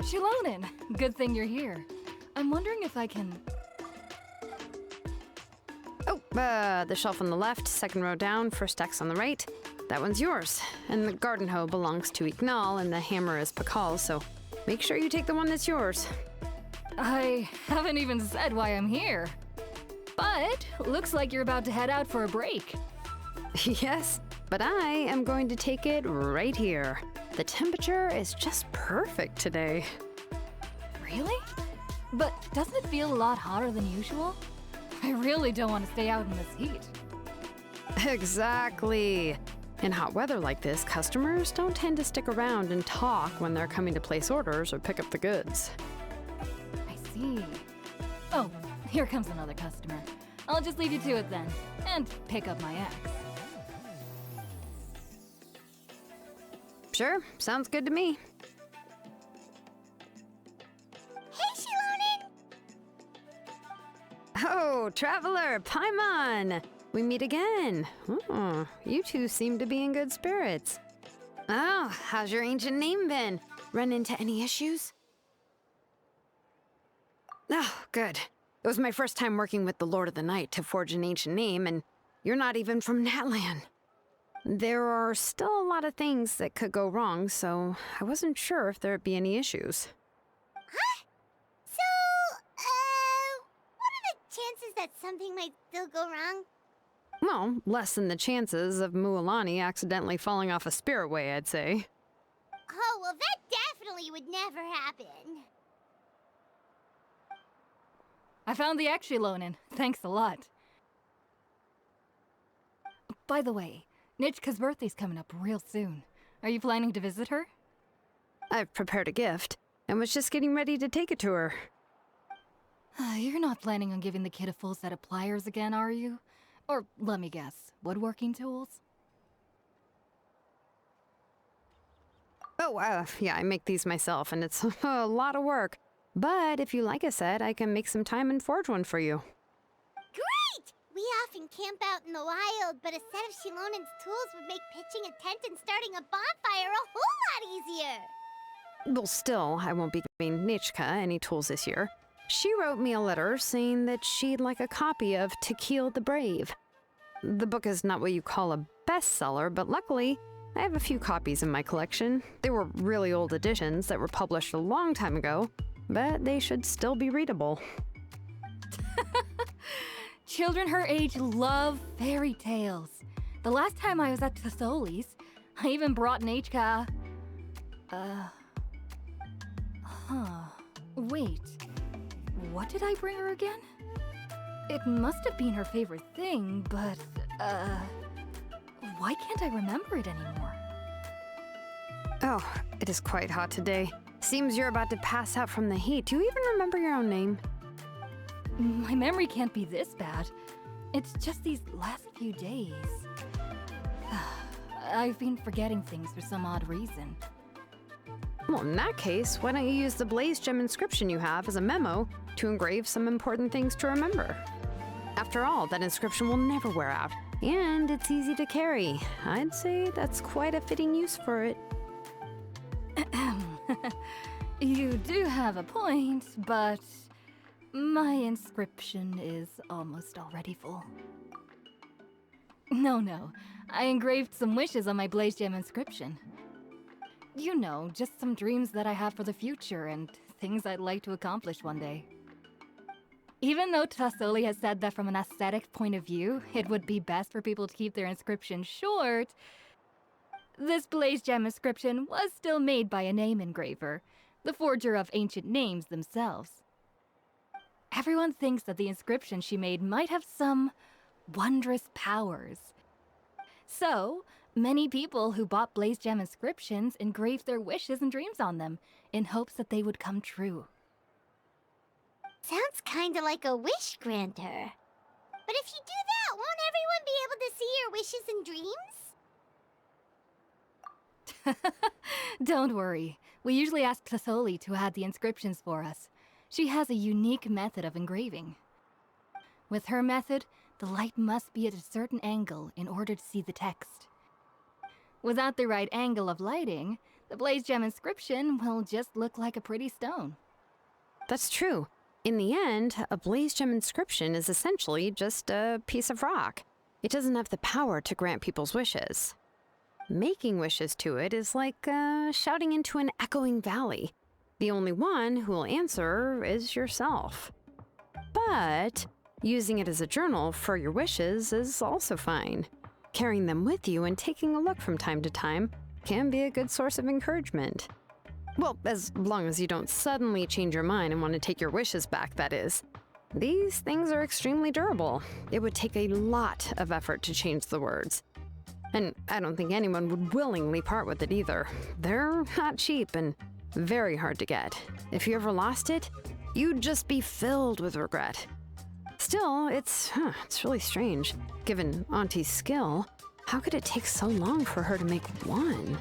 Shilonen, good thing you're here. I'm wondering if I can... Oh, the shelf on the left, second row down, first X on the right. That one's yours. And the garden hoe belongs to Ignal, and the hammer is Pakal's, so make sure you take the one that's yours. I haven't even said why I'm here. But looks like you're about to head out for a break. Yes, but I am going to take it right here. The temperature is just perfect today. Really? But doesn't it feel a lot hotter than usual? I really don't want to stay out in this heat. Exactly. In hot weather like this, customers don't tend to stick around and talk when they're coming to place orders or pick up the goods. I see. Oh, here comes another customer. I'll just leave you to it then, and pick up my axe. Sure, sounds good to me. Hey, Shilonen! Oh, Traveler, Paimon! We meet again. Oh, you two seem to be in good spirits. Oh, how's your ancient name been? Run into any issues? Oh, good. It was my first time working with the Lord of the Night to forge an ancient name, and you're not even from Natlan. There are still a lot of things that could go wrong, so I wasn't sure if there'd be any issues. Huh? So, what are the chances that something might still go wrong? Well, less than the chances of Mualani accidentally falling off a spirit way, I'd say. Oh, well, that definitely would never happen. I found the axe, Shilonen. Thanks a lot. By the way, Nitchka's birthday's coming up real soon. Are you planning to visit her? I've prepared a gift, and was just getting ready to take it to her. You're not planning on giving the kid a full set of pliers again, are you? Or, let me guess, woodworking tools? Oh, yeah, I make these myself, and it's a lot of work. But if you like a set, I can make some time and forge one for you. Great! We often camp out in the wild, but a set of Shilonen's tools would make pitching a tent and starting a bonfire a whole lot easier. Well, still, I won't be giving Nichka any tools this year. She wrote me a letter saying that she'd like a copy of To Kill the Brave. The book is not what you call a bestseller, but luckily, I have a few copies in my collection. They were really old editions that were published a long time ago, but they should still be readable. Children her age love fairy tales. The last time I was at Tholi's, I even brought Nechka. Wait. What did I bring her again? It must have been her favorite thing, but, why can't I remember it anymore? Oh, it is quite hot today. Seems you're about to pass out from the heat. Do you even remember your own name? My memory can't be this bad. It's just these last few days. I've been forgetting things for some odd reason. Well, in that case, why don't you use the blaze gem inscription you have as a memo to engrave some important things to remember? After all, that inscription will never wear out, and it's easy to carry. I'd say that's quite a fitting use for it. You do have a point, but my inscription is almost already full. No, I engraved some wishes on my blaze gem inscription. You know, just some dreams that I have for the future and things I'd like to accomplish one day. Even though Tassoli has said that from an aesthetic point of view, it would be best for people to keep their inscription short, this blaze gem inscription was still made by a name engraver, the forger of ancient names themselves. Everyone thinks that the inscription she made might have some wondrous powers. So, many people who bought blaze gem inscriptions engraved their wishes and dreams on them, in hopes that they would come true. Sounds kinda like a wish granter. But if you do that, won't everyone be able to see your wishes and dreams? Don't worry. We usually ask Tassoli to add the inscriptions for us. She has a unique method of engraving. With her method, the light must be at a certain angle in order to see the text. Without the right angle of lighting, the blaze gem inscription will just look like a pretty stone. That's true. In the end, a blaze gem inscription is essentially just a piece of rock. It doesn't have the power to grant people's wishes. Making wishes to it is like shouting into an echoing valley. The only one who will answer is yourself. But using it as a journal for your wishes is also fine. Carrying them with you and taking a look from time to time can be a good source of encouragement. Well, as long as you don't suddenly change your mind and want to take your wishes back, that is. These things are extremely durable. It would take a lot of effort to change the words. And I don't think anyone would willingly part with it either. They're not cheap and very hard to get. If you ever lost it, you'd just be filled with regret. Still, it's really strange. Given Auntie's skill, how could it take so long for her to make one?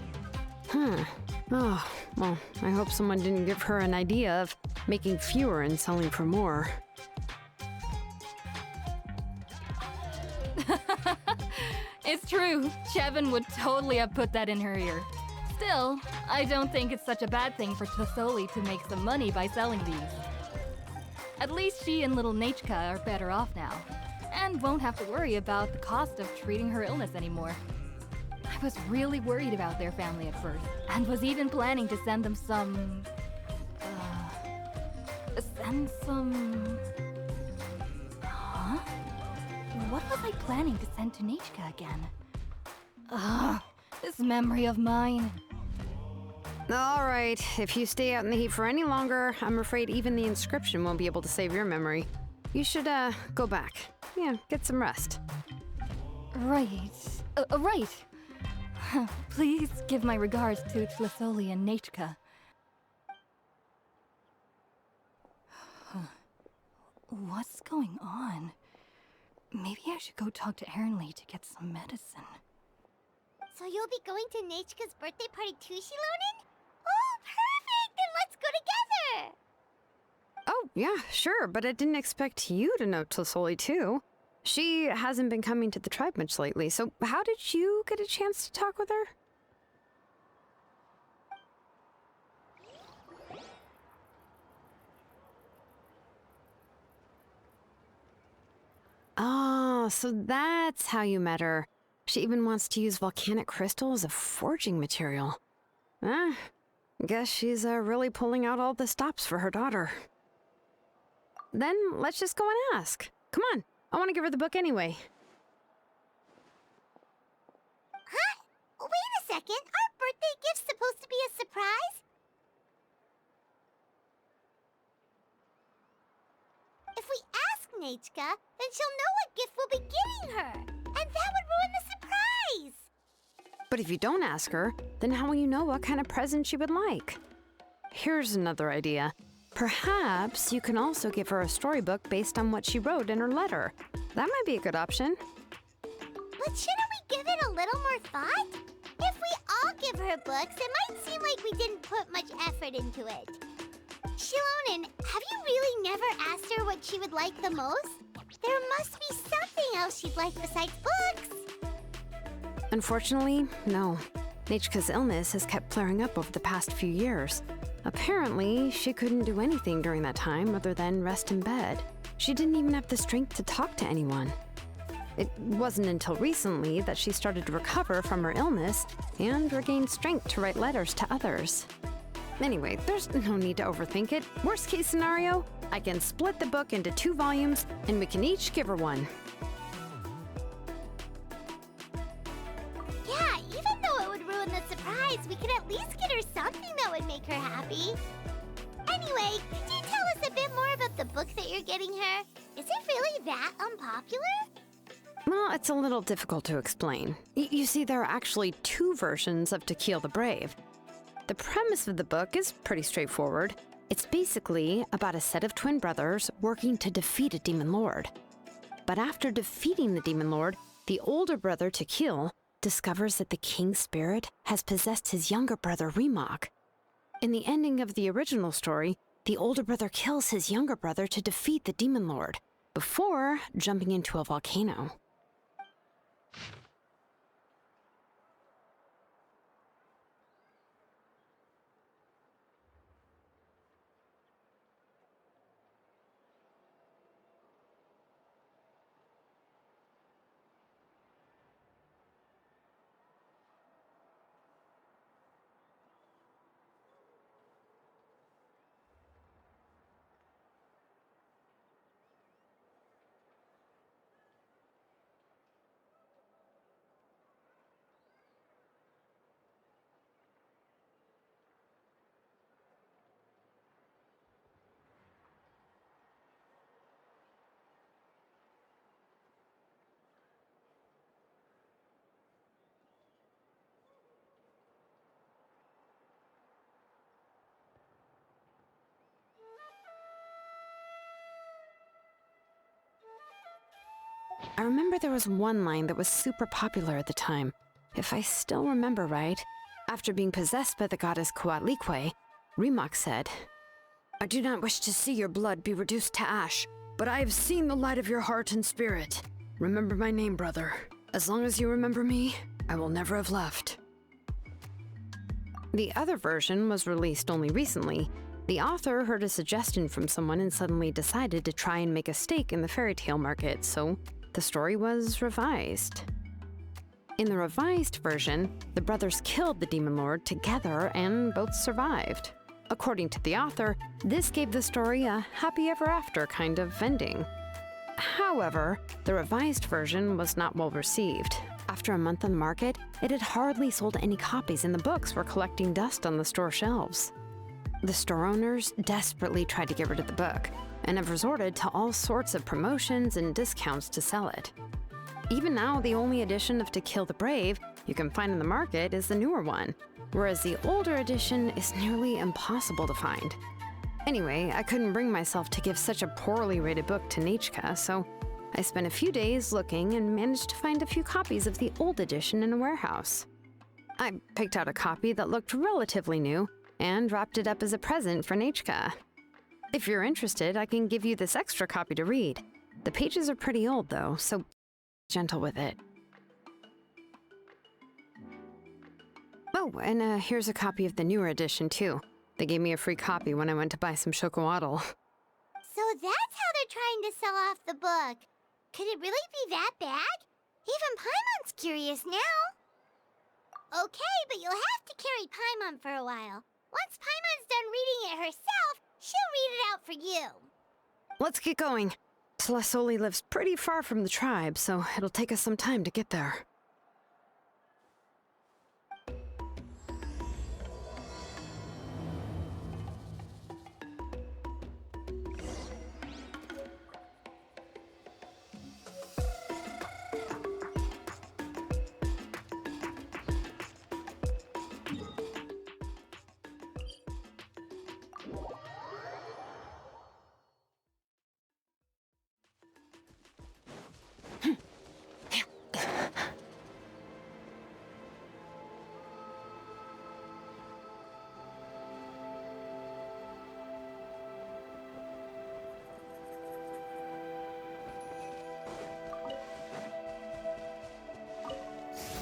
Oh, well, I hope someone didn't give her an idea of making fewer and selling for more. It's true. Chevin would totally have put that in her ear. Still, I don't think it's such a bad thing for Tassoli to make some money by selling these. At least she and little Nechka are better off now, and won't have to worry about the cost of treating her illness anymore. I was really worried about their family at first, and was even planning to send them some... Huh? What was I planning to send to Nechka again? This memory of mine. All right, if you stay out in the heat for any longer, I'm afraid even the inscription won't be able to save your memory. You should, go back. Yeah, get some rest. Right. Right. Please give my regards to Tassoli and Nechka. What's going on? Maybe I should go talk to Ernly to get some medicine. So you'll be going to Nechka's birthday party too, Shilonen? Oh, perfect! Then let's go together! Oh, yeah, sure, but I didn't expect you to know Tassoli too. She hasn't been coming to the tribe much lately, so how did you get a chance to talk with her? Oh, so that's how you met her. She even wants to use volcanic crystal as a forging material. Guess she's really pulling out all the stops for her daughter. Then let's just go and ask. Come on, I want to give her the book anyway. Huh? Wait a second, our birthday gift's supposed to be a surprise? If we ask Nechka, then she'll know what gift we'll be giving her, and that would ruin the surprise! But if you don't ask her, then how will you know what kind of present she would like? Here's another idea. Perhaps you can also give her a storybook based on what she wrote in her letter. That might be a good option. But shouldn't we give it a little more thought? If we all give her books, it might seem like we didn't put much effort into it. Shilonen, have you really never asked her what she would like the most? There must be something else she'd like besides books. Unfortunately, no. Nechka's illness has kept flaring up over the past few years. Apparently, she couldn't do anything during that time other than rest in bed. She didn't even have the strength to talk to anyone. It wasn't until recently that she started to recover from her illness and regained strength to write letters to others. Anyway, there's no need to overthink it. Worst case scenario, I can split the book into 2 volumes, and we can each give her one. Yeah, even though it would ruin the surprise, we could at least get her something that would make her happy. Anyway, could you tell us a bit more about the book that you're getting her? Is it really that unpopular? Well, it's a little difficult to explain. You see, there are actually 2 versions of To Kill the Brave. The premise of the book is pretty straightforward. It's basically about a set of twin brothers working to defeat a demon lord. But after defeating the demon lord, the older brother, To Kill, discovers that the king's spirit has possessed his younger brother, Remok. In the ending of the original story, the older brother kills his younger brother to defeat the demon lord, before jumping into a volcano. I remember there was one line that was super popular at the time. If I still remember right, after being possessed by the goddess Coatlicue, Remok said, "I do not wish to see your blood be reduced to ash, but I have seen the light of your heart and spirit. Remember my name, brother. As long as you remember me, I will never have left." The other version was released only recently. The author heard a suggestion from someone and suddenly decided to try and make a stake in the fairy tale market, so the story was revised. In the revised version, the brothers killed the demon lord together and both survived. According to the author, this gave the story a happy ever after kind of ending. However, the revised version was not well received. After a month on the market, it had hardly sold any copies and the books were collecting dust on the store shelves. The store owners desperately tried to get rid of the book, and have resorted to all sorts of promotions and discounts to sell it. Even now, the only edition of To Kill the Brave you can find in the market is the newer one, whereas the older edition is nearly impossible to find. Anyway, I couldn't bring myself to give such a poorly rated book to Nichka, so I spent a few days looking and managed to find a few copies of the old edition in a warehouse. I picked out a copy that looked relatively new and wrapped it up as a present for Nichka. If you're interested, I can give you this extra copy to read. The pages are pretty old though, so be gentle with it. Oh, and here's a copy of the newer edition too. They gave me a free copy when I went to buy some chocowaddle. So that's how they're trying to sell off the book. Could it really be that bad? Even Paimon's curious now. Okay, but you'll have to carry Paimon for a while. Once Paimon's done reading it herself, she'll read it out for you. Let's get going. Celesoli lives pretty far from the tribe, so it'll take us some time to get there.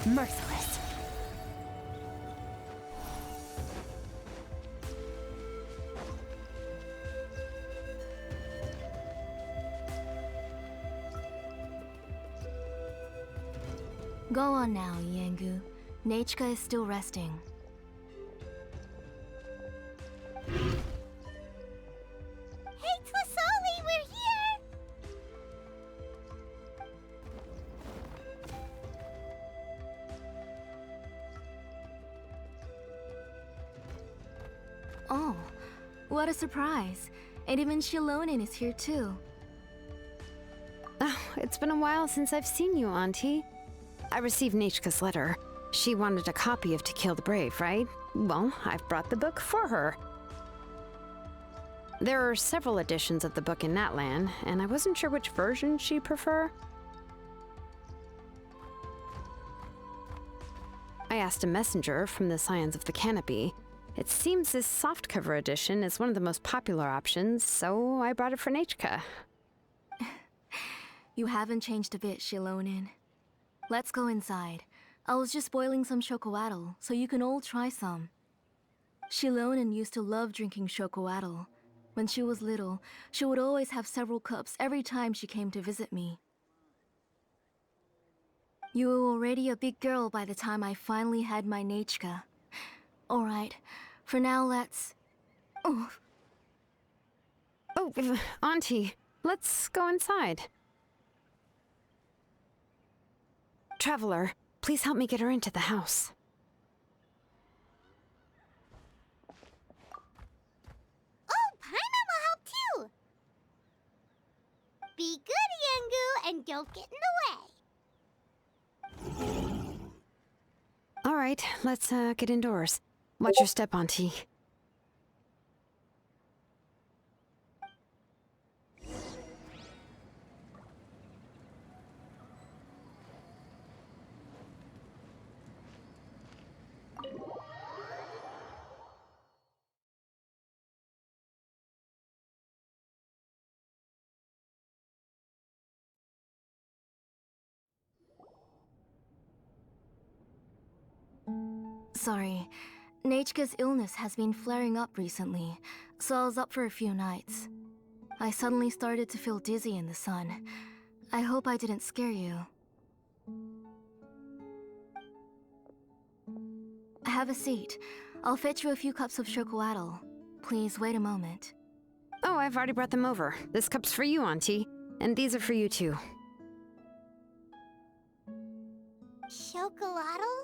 Merciless. Go on now, Yengu. Nichka is still resting. What a surprise. And even Shilonen is here too. Oh, it's been a while since I've seen you, Auntie. I received Nechka's letter. She wanted a copy of To Kill the Brave, right? Well, I've brought the book for her. There are several editions of the book in Natlan, and I wasn't sure which version she'd prefer. I asked a messenger from the Scions of the Canopy. It seems this softcover edition is one of the most popular options, so I brought it for Nechka. You haven't changed a bit, Shilonen. Let's go inside. I was just boiling some chocoatl, so you can all try some. Shilonen used to love drinking chocoatl. When she was little, she would always have several cups every time she came to visit me. You were already a big girl by the time I finally had my Nechka. Alright, for now let's... Oh, Auntie, let's go inside. Traveler, please help me get her into the house. Oh, Paimon will help too! Be good, Yangu, and don't get in the way. All right, let's get indoors. Watch your step, Auntie. sorry. Nechka's illness has been flaring up recently, so I was up for a few nights. I suddenly started to feel dizzy in the sun. I hope I didn't scare you. Have a seat. I'll fetch you a few cups of chocoatl. Please wait a moment. Oh, I've already brought them over. This cup's for you, Auntie. And these are for you, too. Chocolatl?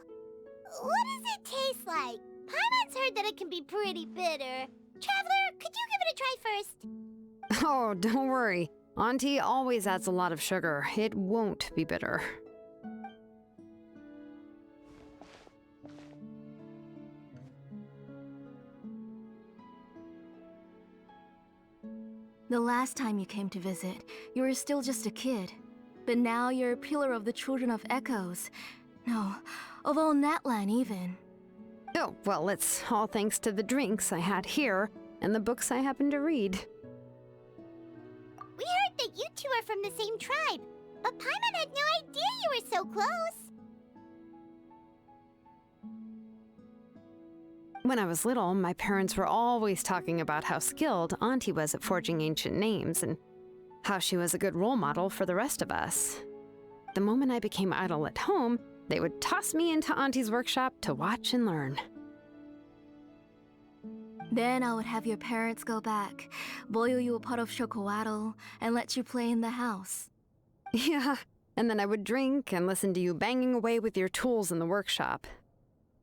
What does it taste like? Paimon's heard that it can be pretty bitter. Traveler, could you give it a try first? Oh, don't worry. Auntie always adds a lot of sugar. It won't be bitter. The last time you came to visit, you were still just a kid. But now you're a pillar of the Children of Echoes. No, of all Natlan even. Oh, well, it's all thanks to the drinks I had here and the books I happened to read. We heard that you two are from the same tribe, but Paimon had no idea you were so close. When I was little, my parents were always talking about how skilled Auntie was at forging ancient names and how she was a good role model for the rest of us. The moment I became idle at home, they would toss me into Auntie's workshop to watch and learn. Then I would have your parents go back, boil you a pot of chocoatl, and let you play in the house. Yeah, and then I would drink and listen to you banging away with your tools in the workshop.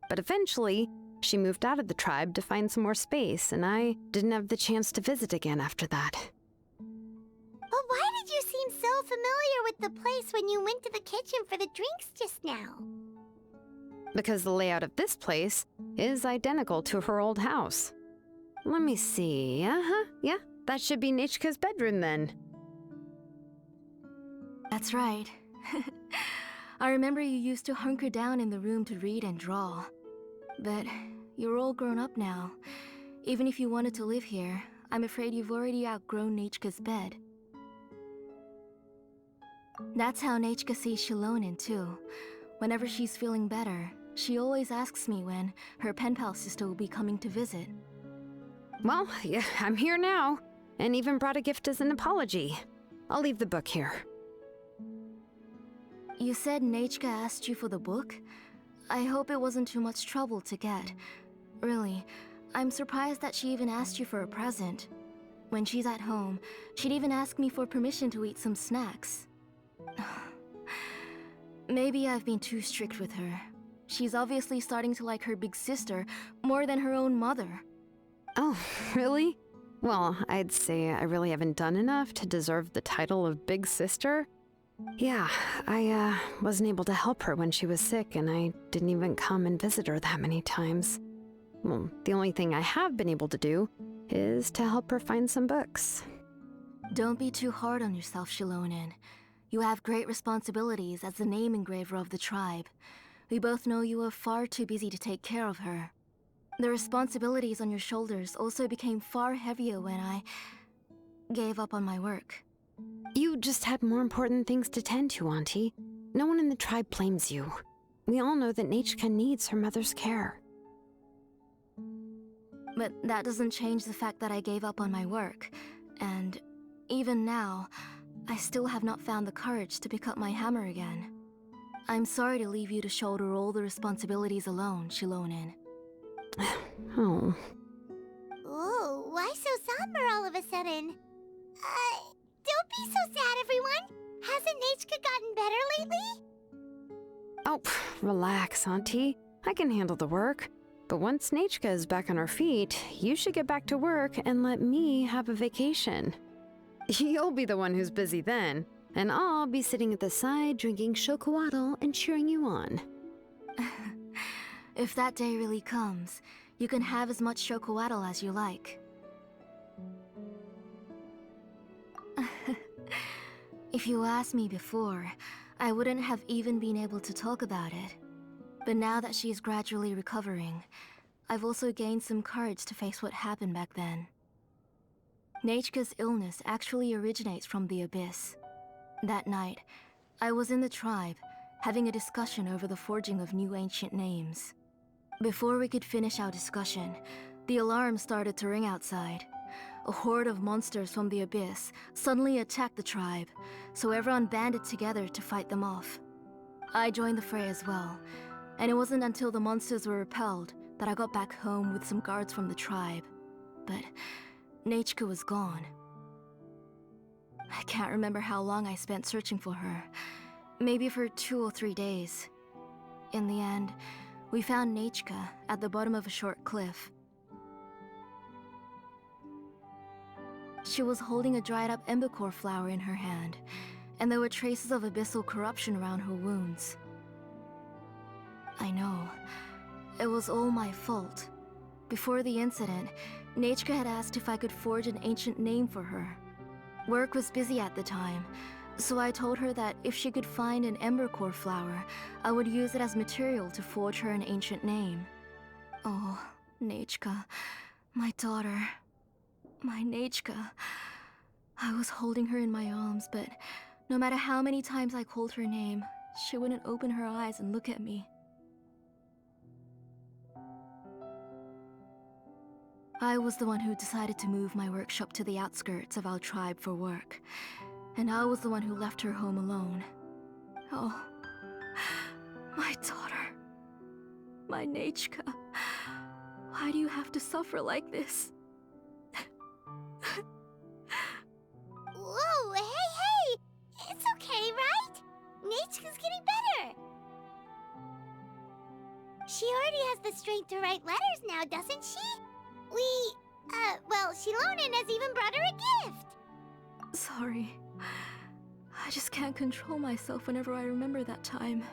But eventually, she moved out of the tribe to find some more space, and I didn't have the chance to visit again after that. But why did you seem so familiar with the place when you went to the kitchen for the drinks just now? Because the layout of this place is identical to her old house. Let me see. Yeah, that should be Nechka's bedroom then. That's right. I remember you used to hunker down in the room to read and draw. But you're all grown up now. Even if you wanted to live here, I'm afraid you've already outgrown Nechka's bed. That's how Nechka sees Shilonen too. Whenever she's feeling better, she always asks me when her pen pal sister will be coming to visit. Well, yeah, I'm here now, and even brought a gift as an apology. I'll leave the book here. You said Nechka asked you for the book? I hope it wasn't too much trouble to get. Really, I'm surprised that she even asked you for a present. When she's at home, she'd even ask me for permission to eat some snacks. Maybe I've been too strict with her. She's obviously starting to like her big sister more than her own mother. Oh, really? Well, I'd say I really haven't done enough to deserve the title of Big Sister. Yeah, I wasn't able to help her when she was sick, and I didn't even come and visit her that many times. Well, the only thing I have been able to do is to help her find some books. Don't be too hard on yourself, Shilonen. You have great responsibilities as the name engraver of the tribe. We both know you are far too busy to take care of her. The responsibilities on your shoulders also became far heavier when I gave up on my work. You just had more important things to tend to, Auntie. No one in the tribe blames you. We all know that Nachka needs her mother's care. But that doesn't change the fact that I gave up on my work. And even now, I still have not found the courage to pick up my hammer again. I'm sorry to leave you to shoulder all the responsibilities alone, Shilonen. Oh. Ooh, why so somber all of a sudden? Don't be so sad, everyone. Hasn't Nachka gotten better lately? Oh, relax, Auntie. I can handle the work. But once Nachka is back on her feet, you should get back to work and let me have a vacation. You'll be the one who's busy then, and I'll be sitting at the side drinking chocolatl and cheering you on. If that day really comes, you can have as much chocolatl as you like. If you asked me before, I wouldn't have even been able to talk about it. But now that she is gradually recovering, I've also gained some courage to face what happened back then. Nachka's illness actually originates from the Abyss. That night, I was in the tribe, having a discussion over the forging of new ancient names. Before we could finish our discussion, the alarm started to ring outside. A horde of monsters from the Abyss suddenly attacked the tribe, so everyone banded together to fight them off. I joined the fray as well, and it wasn't until the monsters were repelled that I got back home with some guards from the tribe. But Nachka was gone. I can't remember how long I spent searching for her. Maybe for 2 or 3 days. In the end, we found Nachka at the bottom of a short cliff. She was holding a dried-up embercore flower in her hand, and there were traces of abyssal corruption around her wounds. I know. It was all my fault. Before the incident, Nachka had asked if I could forge an ancient name for her. Work was busy at the time, so I told her that if she could find an embercore flower, I would use it as material to forge her an ancient name. Oh, Nachka, my daughter. My Nachka. I was holding her in my arms, but no matter how many times I called her name, she wouldn't open her eyes and look at me. I was the one who decided to move my workshop to the outskirts of our tribe for work, and I was the one who left her home alone. Oh, my daughter. My Nachka. Why do you have to suffer like this? Whoa, hey! It's okay, right? Nachka's getting better. She already has the strength to write letters now, doesn't she? Well, Shilonen has even brought her a gift. Sorry. I just can't control myself whenever I remember that time.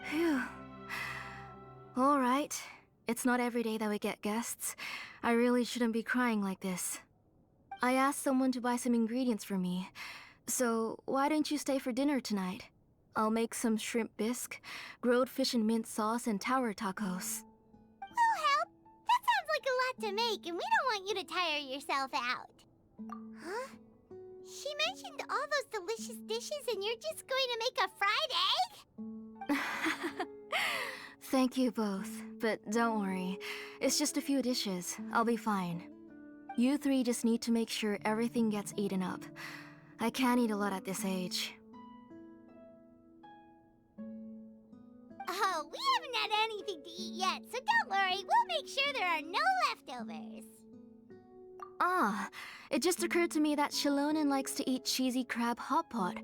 Phew. Alright. It's not every day that we get guests. I really shouldn't be crying like this. I asked someone to buy some ingredients for me. So, why don't you stay for dinner tonight? I'll make some shrimp bisque, grilled fish and mint sauce, and tower tacos. We'll help. That sounds like a lot to make, and we don't want you to tire yourself out. Huh? She mentioned all those delicious dishes, and you're just going to make a fried egg? Thank you both, but don't worry. It's just a few dishes. I'll be fine. You three just need to make sure everything gets eaten up. I can't eat a lot at this age. Oh, we haven't had anything to eat yet, so don't worry. We'll make sure there are no leftovers. Ah, it just occurred to me that Shilonen likes to eat cheesy crab hot pot.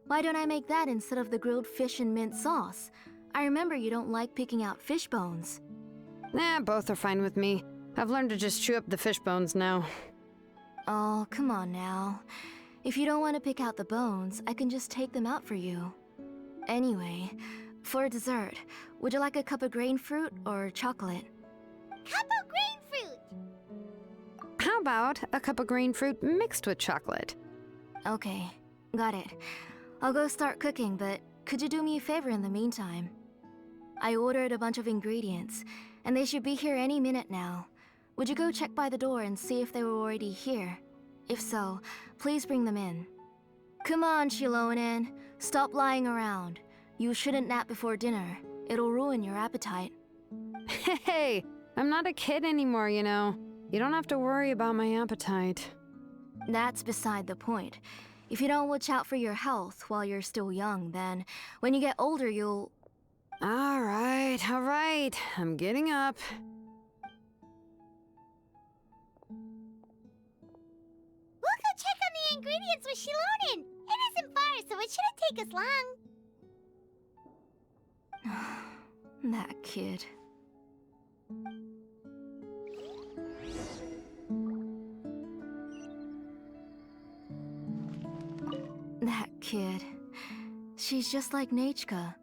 Why don't I make that instead of the grilled fish and mint sauce? I remember you don't like picking out fish bones. Both are fine with me. I've learned to just chew up the fish bones now. Oh, come on now. If you don't want to pick out the bones, I can just take them out for you. Anyway, for dessert, would you like a cup of grain fruit or chocolate? Cup of grain fruit! How about a cup of green fruit mixed with chocolate? Okay, got it. I'll go start cooking, but could you do me a favor in the meantime? I ordered a bunch of ingredients, and they should be here any minute now. Would you go check by the door and see if they were already here? If so, please bring them in. Come on, Shilonen. Stop lying around. You shouldn't nap before dinner. It'll ruin your appetite. Hey, I'm not a kid anymore, you know. You don't have to worry about my appetite. That's beside the point. If you don't watch out for your health while you're still young, then when you get older, you'll... All right. I'm getting up. We'll go check on the ingredients with Shilonen. It isn't far, so it shouldn't take us long. That kid. That kid. She's just like Nachka.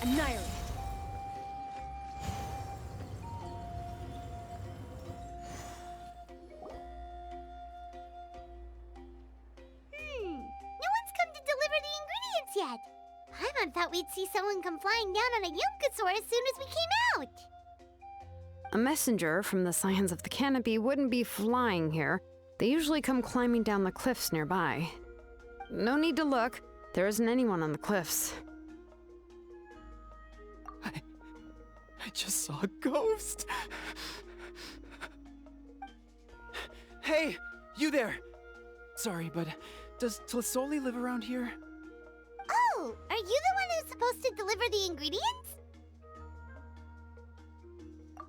Annihilate. No one's come to deliver the ingredients yet. Paimon thought we'd see someone come flying down on a Yunkasaur as soon as we came out. A messenger from the Scions of the Canopy wouldn't be flying here. They usually come climbing down the cliffs nearby. No need to look. There isn't anyone on the cliffs. I just saw a ghost. Hey, you there. Sorry, but does Tlisoli live around here? Oh, are you the one who's supposed to deliver the ingredients?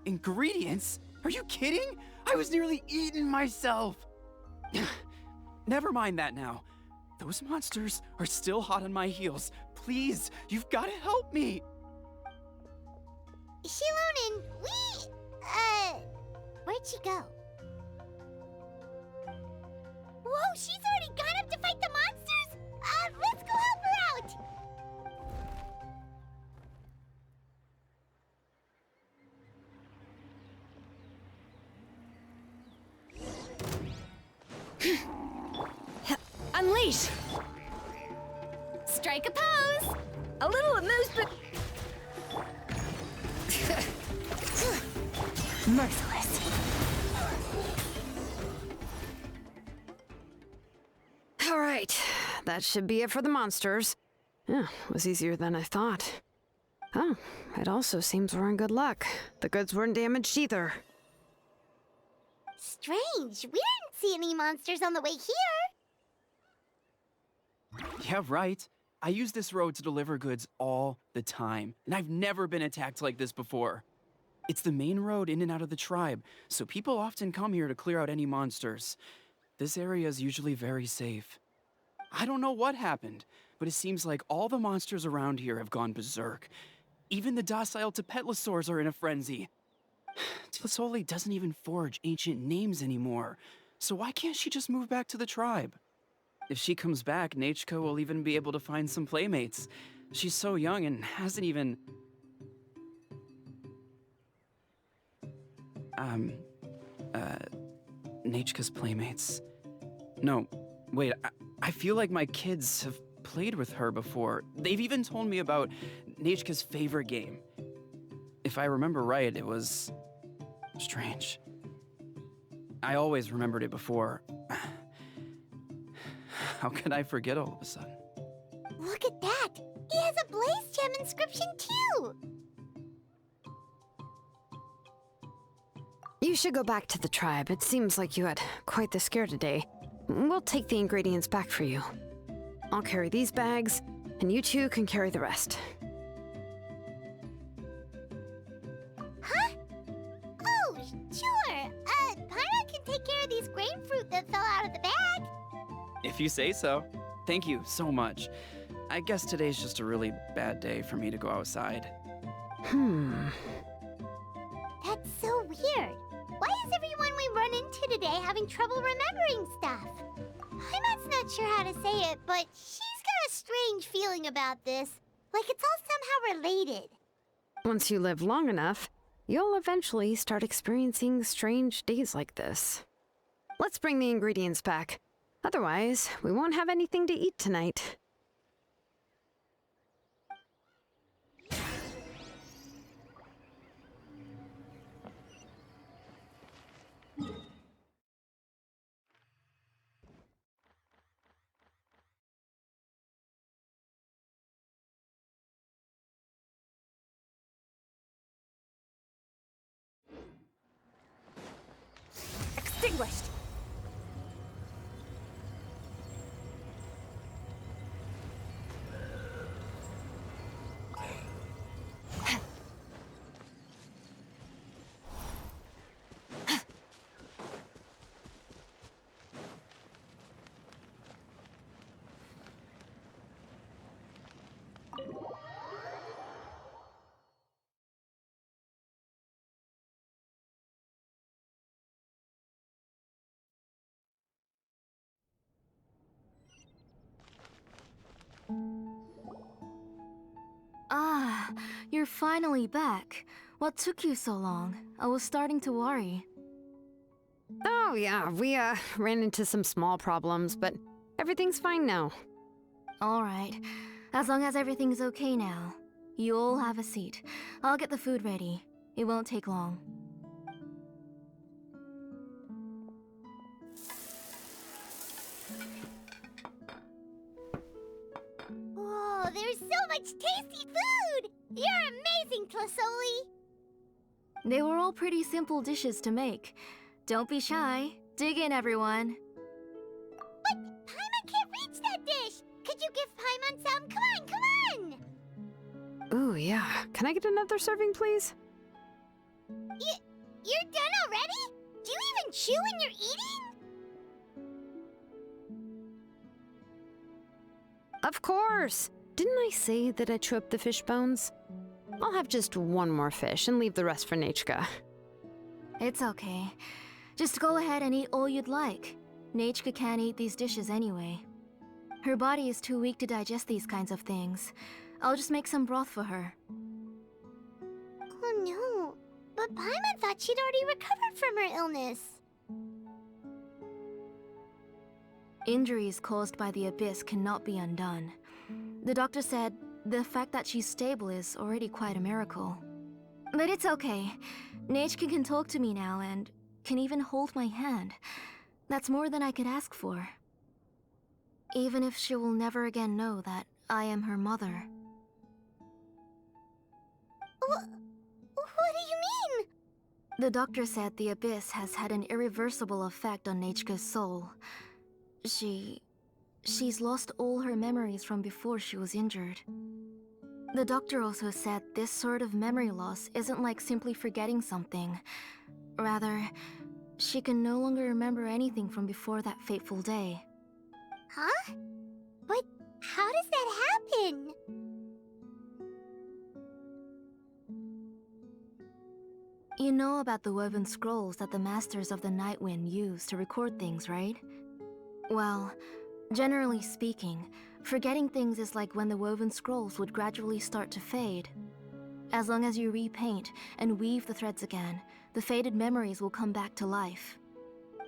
Ingredients? Are you kidding? I was nearly eaten myself. Never mind that now. Those monsters are still hot on my heels. Please, you've got to help me. Shilonen, where'd she go? Whoa, she's already gone up to fight the monsters? Let's go help her out! Unleash! Strike a pose! A little amused, but... merciless. All right, that should be it for the monsters. Yeah, was easier than I thought. Oh, it also seems we're in good luck. The goods weren't damaged either. Strange, we didn't see any monsters on the way here. Yeah, right. I use this road to deliver goods all the time, and I've never been attacked like this before. It's the main road in and out of the tribe, so people often come here to clear out any monsters. This area is usually very safe. I don't know what happened, but it seems like all the monsters around here have gone berserk. Even the docile Tepetlosaurs are in a frenzy. Tlisoli doesn't even forge ancient names anymore, so why can't she just move back to the tribe? If she comes back, Nachka will even be able to find some playmates. She's so young and hasn't even... Nachka's playmates. No, wait, I feel like my kids have played with her before. They've even told me about Nachka's favorite game. If I remember right, it was... strange. I always remembered it before. How could I forget all of a sudden? Look at that! He has a blaze gem inscription too! You should go back to the tribe. It seems like you had quite the scare today. We'll take the ingredients back for you. I'll carry these bags, and you two can carry the rest. Huh? Oh, sure. Paimon can take care of these grapefruit that fell out of the bag. If you say so. Thank you so much. I guess today's just a really bad day for me to go outside. That's so weird. Why is everyone we run into today having trouble remembering stuff? Paimon's not sure how to say it, but she's got a strange feeling about this. Like it's all somehow related. Once you live long enough, you'll eventually start experiencing strange days like this. Let's bring the ingredients back. Otherwise, we won't have anything to eat tonight. Extinguished. Ah, you're finally back. What took you so long? I was starting to worry. Oh yeah, we ran into some small problems, but everything's fine now. Alright, as long as everything's okay now. You all have a seat. I'll get the food ready. It won't take long. Whoa, there's so much tasty food! You're amazing, Tlasoli! They were all pretty simple dishes to make. Don't be shy. Dig in, everyone. But Paimon can't reach that dish! Could you give Paimon some? Come on, come on! Ooh, yeah. Can I get another serving, please? You're done already? Do you even chew when you're eating? Of course! Didn't I say that I chew up the fish bones? I'll have just one more fish and leave the rest for Nechka. It's okay. Just go ahead and eat all you'd like. Nechka can't eat these dishes anyway. Her body is too weak to digest these kinds of things. I'll just make some broth for her. Oh no, but Paimon thought she'd already recovered from her illness. Injuries caused by the abyss cannot be undone. The doctor said the fact that she's stable is already quite a miracle. But it's okay. Nechka can talk to me now and can even hold my hand. That's more than I could ask for. Even if she will never again know that I am her mother. What do you mean? The doctor said the abyss has had an irreversible effect on Nechka's soul. She's lost all her memories from before she was injured. The doctor also said this sort of memory loss isn't like simply forgetting something. Rather, she can no longer remember anything from before that fateful day. Huh? But how does that happen? You know about the woven scrolls that the Masters of the Night Wind use to record things, right? Well, generally speaking, forgetting things is like when the woven scrolls would gradually start to fade. As long as you repaint and weave the threads again, the faded memories will come back to life.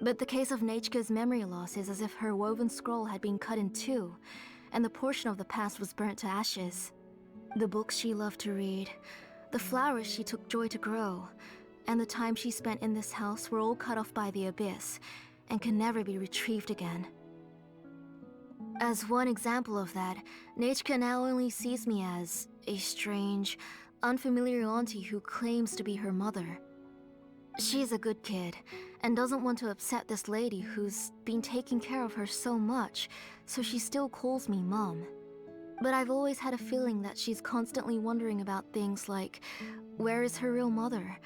But the case of Nechka's memory loss is as if her woven scroll had been cut in two, and the portion of the past was burnt to ashes. The books she loved to read, the flowers she took joy to grow, and the time she spent in this house were all cut off by the abyss and can never be retrieved again. As one example of that, Nechka now only sees me as a strange, unfamiliar auntie who claims to be her mother. She's a good kid, and doesn't want to upset this lady who's been taking care of her so much, so she still calls me Mom. But I've always had a feeling that she's constantly wondering about things like, where is her real mother?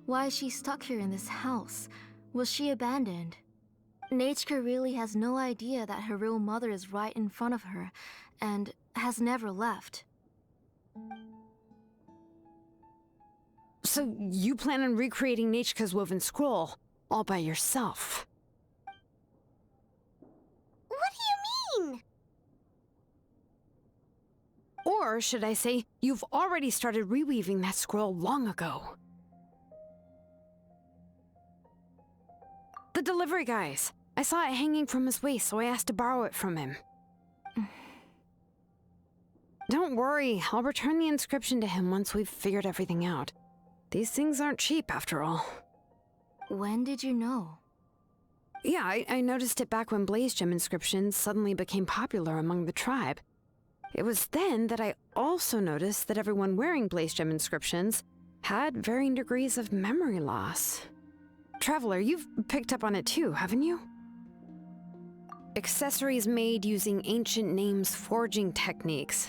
Why is she stuck here in this house? Was she abandoned? Nechka really has no idea that her real mother is right in front of her, and has never left. So you plan on recreating Nechka's woven scroll all by yourself? What do you mean? Or should I say, you've already started reweaving that scroll long ago? The delivery guys. I saw it hanging from his waist, so I asked to borrow it from him. Don't worry, I'll return the inscription to him once we've figured everything out. These things aren't cheap, after all. When did you know? Yeah, I noticed it back when Blaze Gem inscriptions suddenly became popular among the tribe. It was then that I also noticed that everyone wearing Blaze Gem inscriptions had varying degrees of memory loss. Traveler, you've picked up on it too, haven't you? Accessories made using ancient names forging techniques.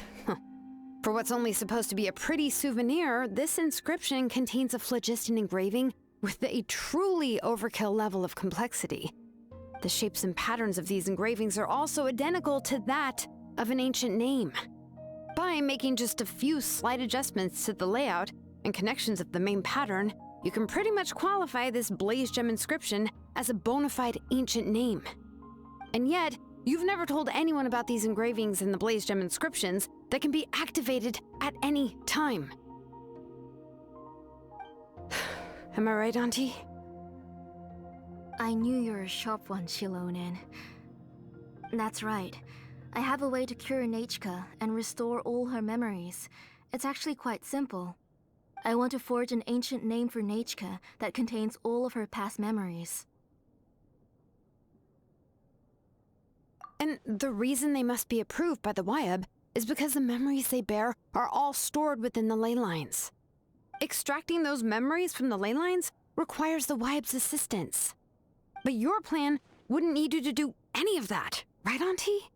For what's only supposed to be a pretty souvenir, this inscription contains a phlogiston engraving with a truly overkill level of complexity. The shapes and patterns of these engravings are also identical to that of an ancient name. By making just a few slight adjustments to the layout and connections of the main pattern, you can pretty much qualify this Blaze Gem inscription as a bona fide ancient name. And yet, you've never told anyone about these engravings in the Blaze Gem inscriptions that can be activated at any time. Am I right, Auntie? I knew you were a sharp one, Shilonen. That's right. I have a way to cure Nechka and restore all her memories. It's actually quite simple. I want to forge an ancient name for Nechka that contains all of her past memories. And the reason they must be approved by the Wyab is because the memories they bear are all stored within the ley lines. Extracting those memories from the ley lines requires the Wyab's assistance. But your plan wouldn't need you to do any of that, right, Auntie?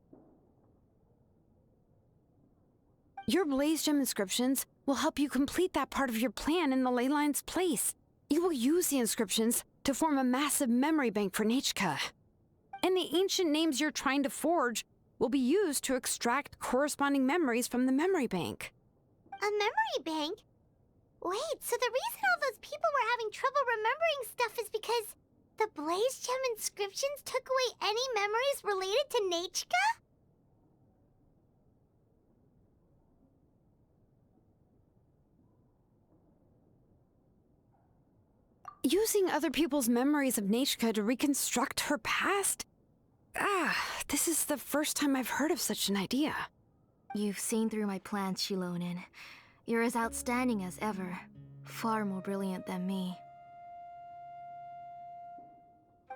Your Blaze Gem inscriptions will help you complete that part of your plan in the ley line's place. You will use the inscriptions to form a massive memory bank for Nechka. And the ancient names you're trying to forge will be used to extract corresponding memories from the memory bank. A memory bank? Wait, so the reason all those people were having trouble remembering stuff is because the Blaze Gem inscriptions took away any memories related to Nechka? Using other people's memories of Nechka to reconstruct her past? This is the first time I've heard of such an idea. You've seen through my plans, Shilonen. You're as outstanding as ever. Far more brilliant than me.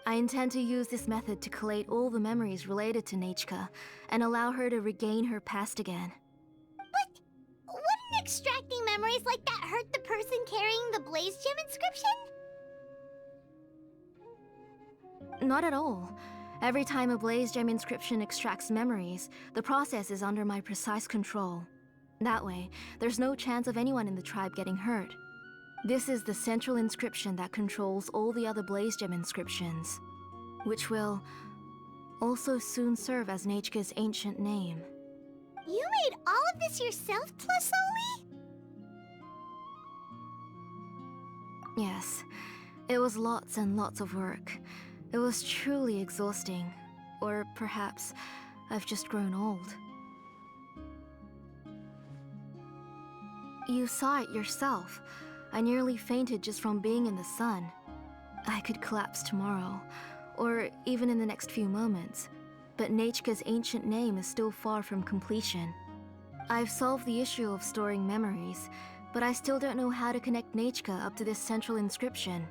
I intend to use this method to collate all the memories related to Nechka and allow her to regain her past again. But wouldn't extracting memories like that hurt the person carrying the Blaze Gem inscription? Not at all. Every time a Blaze Gem inscription extracts memories, the process is under my precise control. That way, there's no chance of anyone in the tribe getting hurt. This is the central inscription that controls all the other Blaze Gem inscriptions, which will also soon serve as Nechka's ancient name. You made all of this yourself, Tlasoli? Yes, it was lots and lots of work. It was truly exhausting. Or perhaps I've just grown old. You saw it yourself. I nearly fainted just from being in the sun. I could collapse tomorrow, or even in the next few moments. But Nechka's ancient name is still far from completion. I've solved the issue of storing memories, but I still don't know how to connect Nechka up to this central inscription.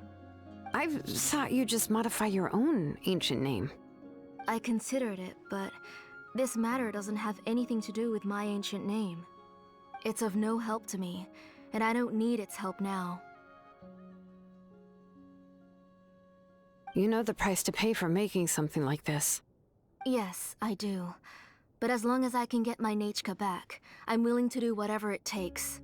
I thought you just modify your own ancient name. I considered it, but this matter doesn't have anything to do with my ancient name. It's of no help to me, and I don't need its help now. You know the price to pay for making something like this. Yes, I do. But as long as I can get my Nechka back, I'm willing to do whatever it takes.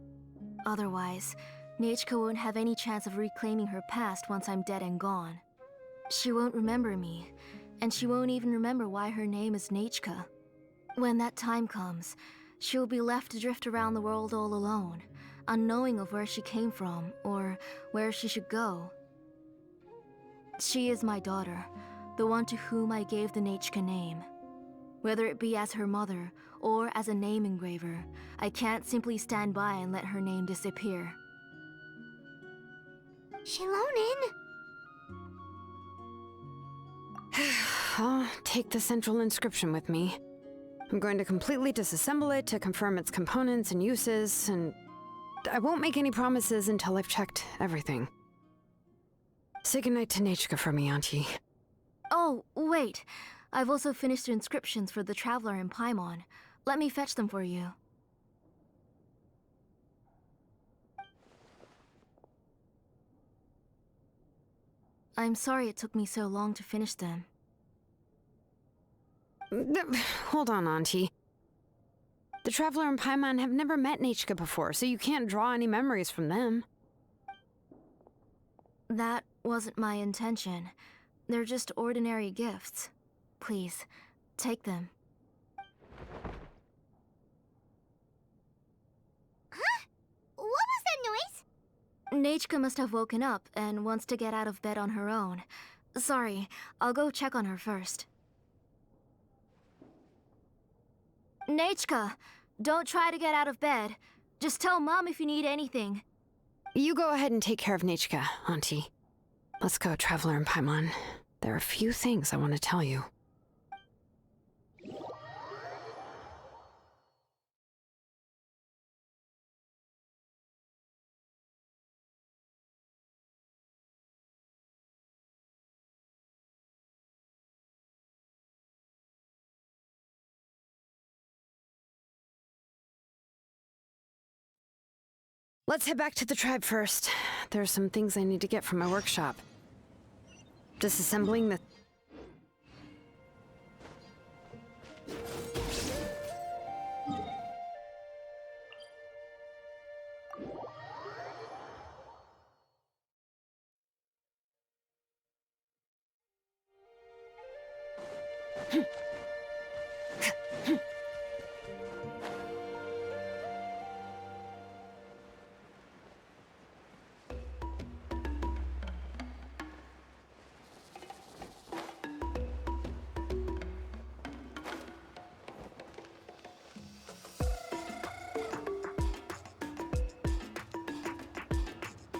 Otherwise, Nechka won't have any chance of reclaiming her past once I'm dead and gone. She won't remember me, and she won't even remember why her name is Nechka. When that time comes, she'll be left to drift around the world all alone, unknowing of where she came from or where she should go. She is my daughter, the one to whom I gave the Nechka name. Whether it be as her mother or as a name engraver, I can't simply stand by and let her name disappear. Shilonen! I'll take the central inscription with me. I'm going to completely disassemble it to confirm its components and uses, and I won't make any promises until I've checked everything. Say goodnight to Nechka for me, Auntie. Oh, wait. I've also finished the inscriptions for the Traveler in Paimon. Let me fetch them for you. I'm sorry it took me so long to finish them. Hold on, Auntie. The Traveler and Paimon have never met Nechka before, so you can't draw any memories from them. That wasn't my intention. They're just ordinary gifts. Please, take them. Huh? What was that noise? Nechka must have woken up and wants to get out of bed on her own. Sorry, I'll go check on her first. Nechka, don't try to get out of bed. Just tell Mom if you need anything. You go ahead and take care of Nechka, Auntie. Let's go, Traveler and Paimon. There are a few things I want to tell you. Let's head back to the tribe first. There are some things I need to get from my workshop. Disassembling the...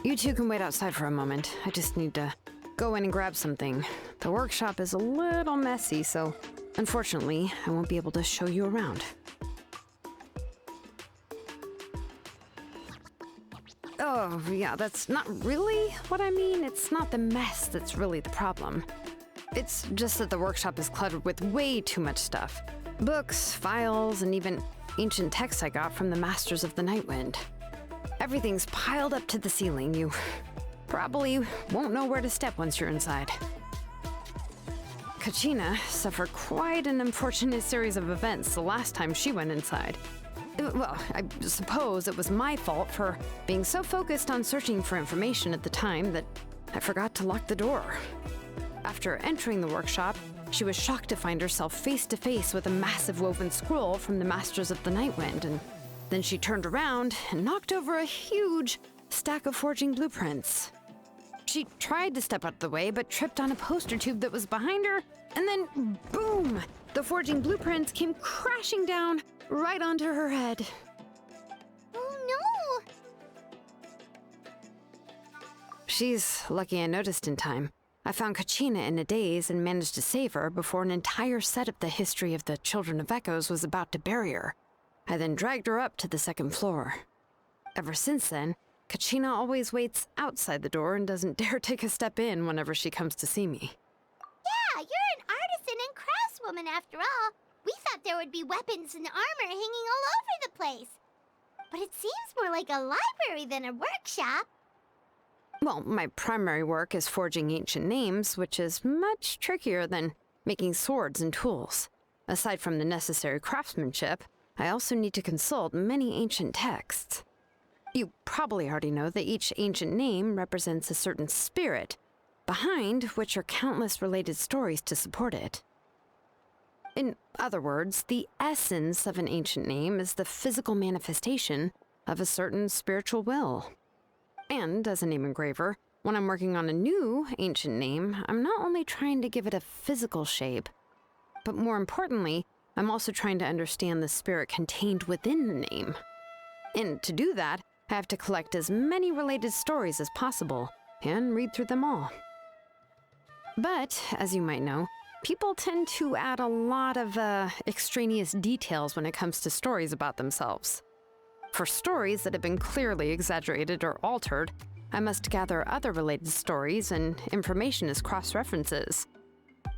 You two can wait outside for a moment. I just need to go in and grab something. The workshop is a little messy, so unfortunately, I won't be able to show you around. Oh, yeah, that's not really what I mean. It's not the mess that's really the problem. It's just that the workshop is cluttered with way too much stuff. Books, files, and even ancient texts I got from the Masters of the Nightwind. Everything's piled up to the ceiling. You probably won't know where to step once you're inside. Kachina suffered quite an unfortunate series of events the last time she went inside. Well, I suppose it was my fault for being so focused on searching for information at the time that I forgot to lock the door. After entering the workshop, she was shocked to find herself face to face with a massive woven scroll from the Masters of the Nightwind, and then she turned around and knocked over a huge stack of forging blueprints. She tried to step out of the way, but tripped on a poster tube that was behind her, and then boom! The forging blueprints came crashing down right onto her head. Oh no! She's lucky I noticed in time. I found Kachina in a daze and managed to save her before an entire set of the history of the Children of Echoes was about to bury her. I then dragged her up to the second floor. ever since then, Kachina always waits outside the door and doesn't dare take a step in whenever she comes to see me. Yeah, you're an artisan and craftswoman after all. We thought there would be weapons and armor hanging all over the place. But it seems more like a library than a workshop. Well, my primary work is forging ancient names, which is much trickier than making swords and tools. Aside from the necessary craftsmanship, I also need to consult many ancient texts. You probably already know that each ancient name represents a certain spirit, behind which are countless related stories to support it. In other words, the essence of an ancient name is the physical manifestation of a certain spiritual will. And as a name engraver, when I'm working on a new ancient name, I'm not only trying to give it a physical shape, but more importantly, I'm also trying to understand the spirit contained within the name. And to do that, I have to collect as many related stories as possible and read through them all. But, as you might know, people tend to add a lot of extraneous details when it comes to stories about themselves. For stories that have been clearly exaggerated or altered, I must gather other related stories and information as cross-references.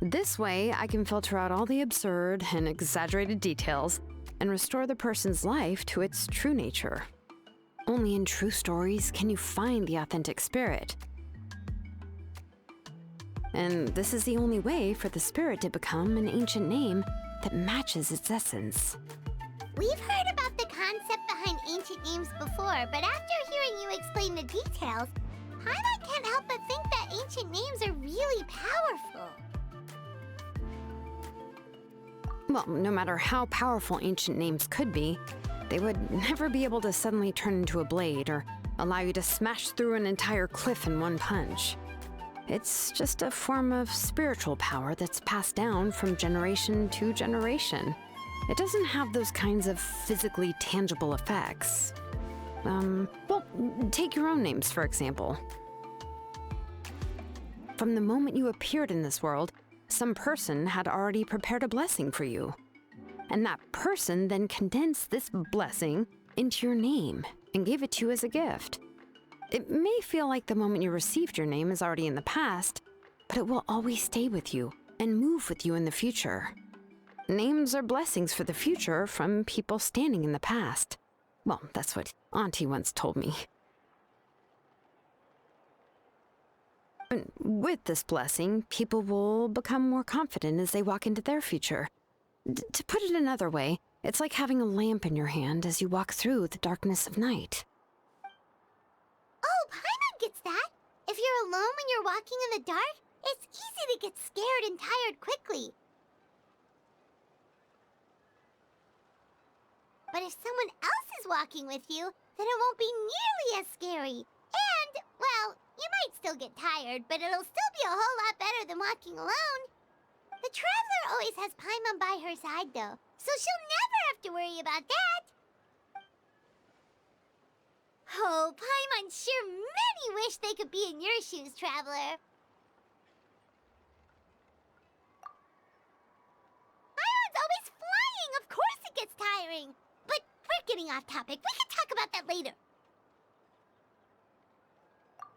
This way, I can filter out all the absurd and exaggerated details and restore the person's life to its true nature. Only in true stories can you find the authentic spirit. And this is the only way for the spirit to become an ancient name that matches its essence. We've heard about the concept behind ancient names before, but after hearing you explain the details, Paimon can't help but think that ancient names are really powerful. Well, no matter how powerful ancient names could be, they would never be able to suddenly turn into a blade or allow you to smash through an entire cliff in one punch. It's just a form of spiritual power that's passed down from generation to generation. It doesn't have those kinds of physically tangible effects. Well, take your own names, for example. From the moment you appeared in this world, some person had already prepared a blessing for you. And that person then condensed this blessing into your name and gave it to you as a gift. It may feel like the moment you received your name is already in the past, but it will always stay with you and move with you in the future. Names are blessings for the future from people standing in the past. Well, that's what Auntie once told me. And with this blessing, people will become more confident as they walk into their future. To put it another way, it's like having a lamp in your hand as you walk through the darkness of night. Oh, Paimon gets that. If you're alone when you're walking in the dark, it's easy to get scared and tired quickly. But if someone else is walking with you, then it won't be nearly as scary. And, well, you might still get tired, but it'll still be a whole lot better than walking alone. The traveler always has Paimon by her side, though, so she'll never have to worry about that. Oh, Paimon sure many wish they could be in your shoes, traveler. Paimon's always flying. Of course it gets tiring. But we're getting off topic. We can talk about that later.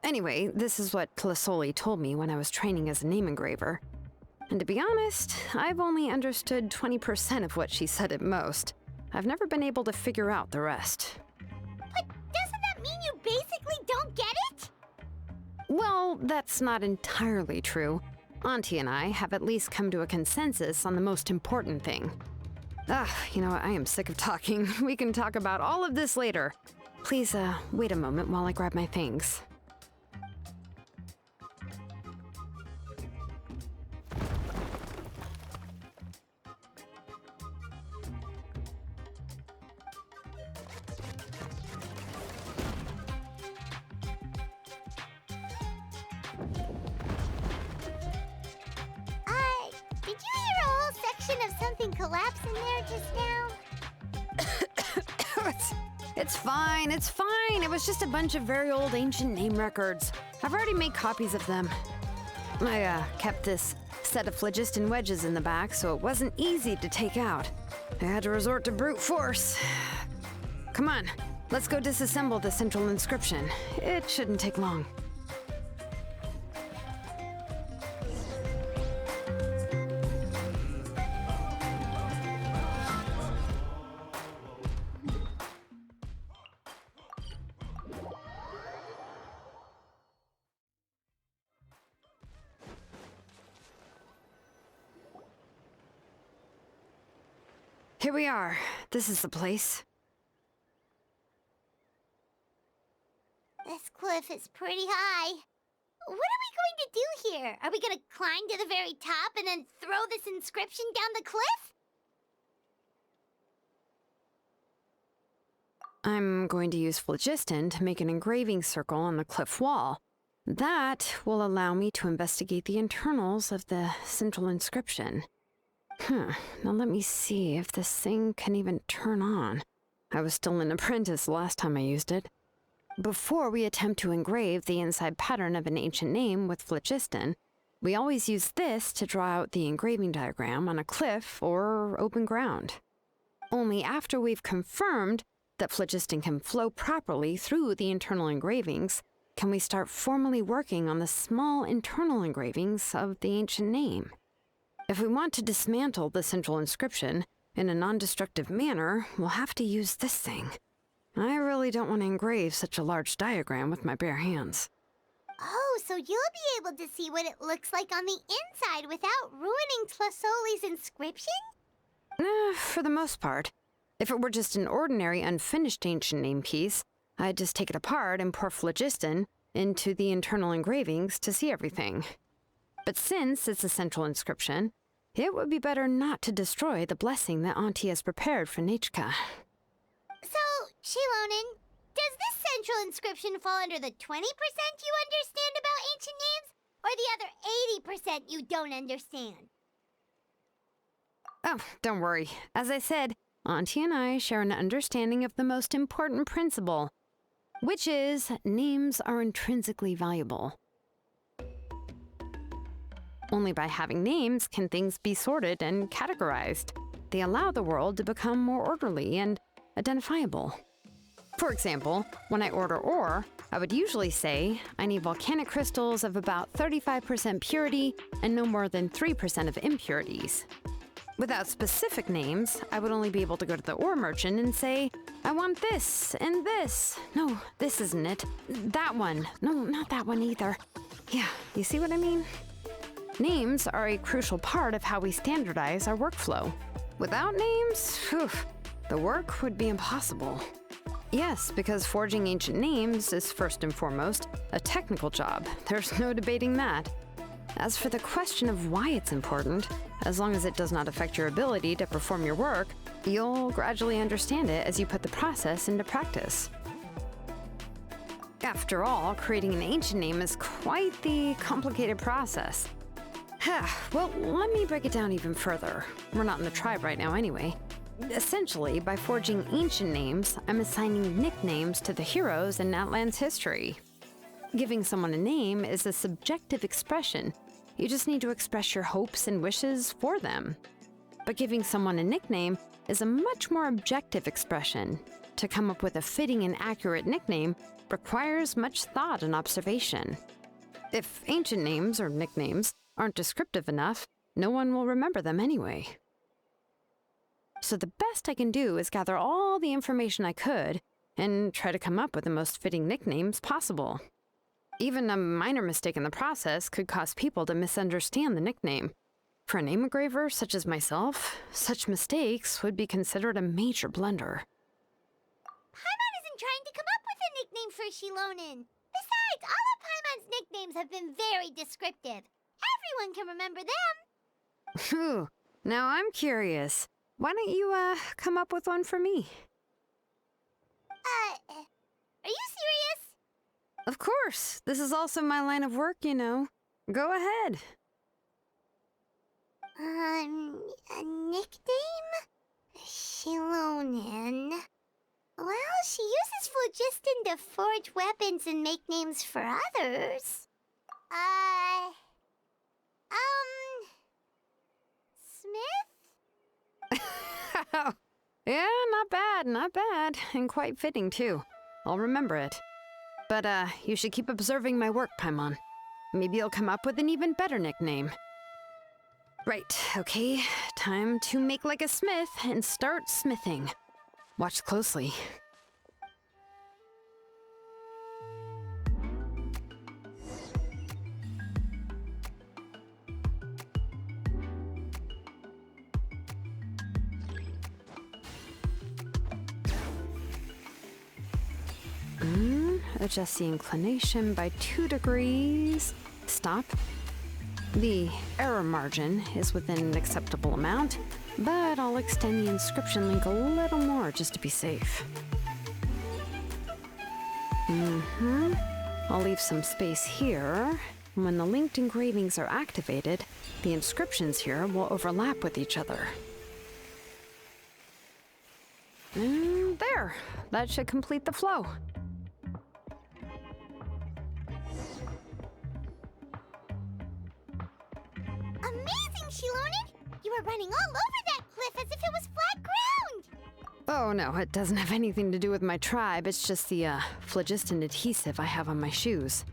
Anyway, this is what Plisoli told me when I was training as a name engraver. And to be honest, I've only understood 20% of what she said at most. I've never been able to figure out the rest. But doesn't that mean you basically don't get it? Well, that's not entirely true. Auntie and I have at least come to a consensus on the most important thing. You know what? I am sick of talking. We can talk about all of this later. Please, wait a moment while I grab my things. Did you hear a whole section of something collapse in there just now? It's fine, it's fine. It was just a bunch of very old ancient name records. I've already made copies of them. I kept this set of phlogiston wedges in the back, so it wasn't easy to take out. I had to resort to brute force. Come on, Let's go disassemble the central inscription. It shouldn't take long. Here we are. This is the place. This cliff is pretty high. What are we going to do here? Are we going to climb to the very top and then throw this inscription down the cliff? I'm going to use phlogiston to make an engraving circle on the cliff wall. That will allow me to investigate the internals of the central inscription. Now let me see if this thing can even turn on. I was still an apprentice last time I used it. Before we attempt to engrave the inside pattern of an ancient name with phlogiston, we always use this to draw out the engraving diagram on a cliff or open ground. Only after we've confirmed that phlogiston can flow properly through the internal engravings can we start formally working on the small internal engravings of the ancient name. If we want to dismantle the central inscription in a non-destructive manner, we'll have to use this thing. I really don't want to engrave such a large diagram with my bare hands. Oh, so you'll be able to see what it looks like on the inside without ruining Tlasoli's inscription? For the most part. If it were just an ordinary unfinished ancient name piece, I'd just take it apart and pour phlogiston into the internal engravings to see everything. But since it's a central inscription, it would be better not to destroy the blessing that Auntie has prepared for Nichka. So, Shilonen, does this central inscription fall under the 20% you understand about ancient names, or the other 80% you don't understand? Oh, don't worry. As I said, Auntie and I share an understanding of the most important principle, which is names are intrinsically valuable. Only by having names can things be sorted and categorized. They allow the world to become more orderly and identifiable. For example, when I order ore, I would usually say I need volcanic crystals of about 35% purity and no more than 3% of impurities. Without specific names, I would only be able to go to the ore merchant and say, I want this and this. No, this isn't it. That one. No, not that one either. Yeah, you see what I mean? Names are a crucial part of how we standardize our workflow. Without names, the work would be impossible. Yes, because forging ancient names is first and foremost a technical job. There's no debating that. As for the question of why it's important, as long as it does not affect your ability to perform your work, you'll gradually understand it as you put the process into practice. After all, creating an ancient name is quite the complicated process. Well, let me break it down even further. We're not in the tribe right now anyway. Essentially, by forging ancient names, I'm assigning nicknames to the heroes in Outland's history. Giving someone a name is a subjective expression. You just need to express your hopes and wishes for them. But giving someone a nickname is a much more objective expression. To come up with a fitting and accurate nickname requires much thought and observation. If ancient names or nicknames aren't descriptive enough, no one will remember them anyway. So the best I can do is gather all the information I could and try to come up with the most fitting nicknames possible. Even a minor mistake in the process could cause people to misunderstand the nickname. For a name engraver such as myself, such mistakes would be considered a major blunder. Paimon isn't trying to come up with a nickname for Shilonen. Besides, all of Paimon's nicknames have been very descriptive. Everyone can remember them. Phew, now I'm curious. Why don't you, come up with one for me? Are you serious? Of course. This is also my line of work, you know. Go ahead. A nickname? Shilonen. Well, she uses phlogiston to forge weapons and make names for others. Smith? Yeah, not bad, not bad. And quite fitting, too. I'll remember it. But, you should keep observing my work, Paimon. Maybe you'll come up with an even better nickname. Right, okay. Time to make like a smith and start smithing. Watch closely. Adjust the inclination by 2 degrees. Stop. The error margin is within an acceptable amount, but I'll extend the inscription link a little more just to be safe. I'll leave some space here. When the linked engravings are activated, the inscriptions here will overlap with each other. And there. That should complete the flow. Amazing, Shilonen! You were running all over that cliff as if it was flat ground! Oh no, it doesn't have anything to do with my tribe. It's just the phlogiston adhesive I have on my shoes.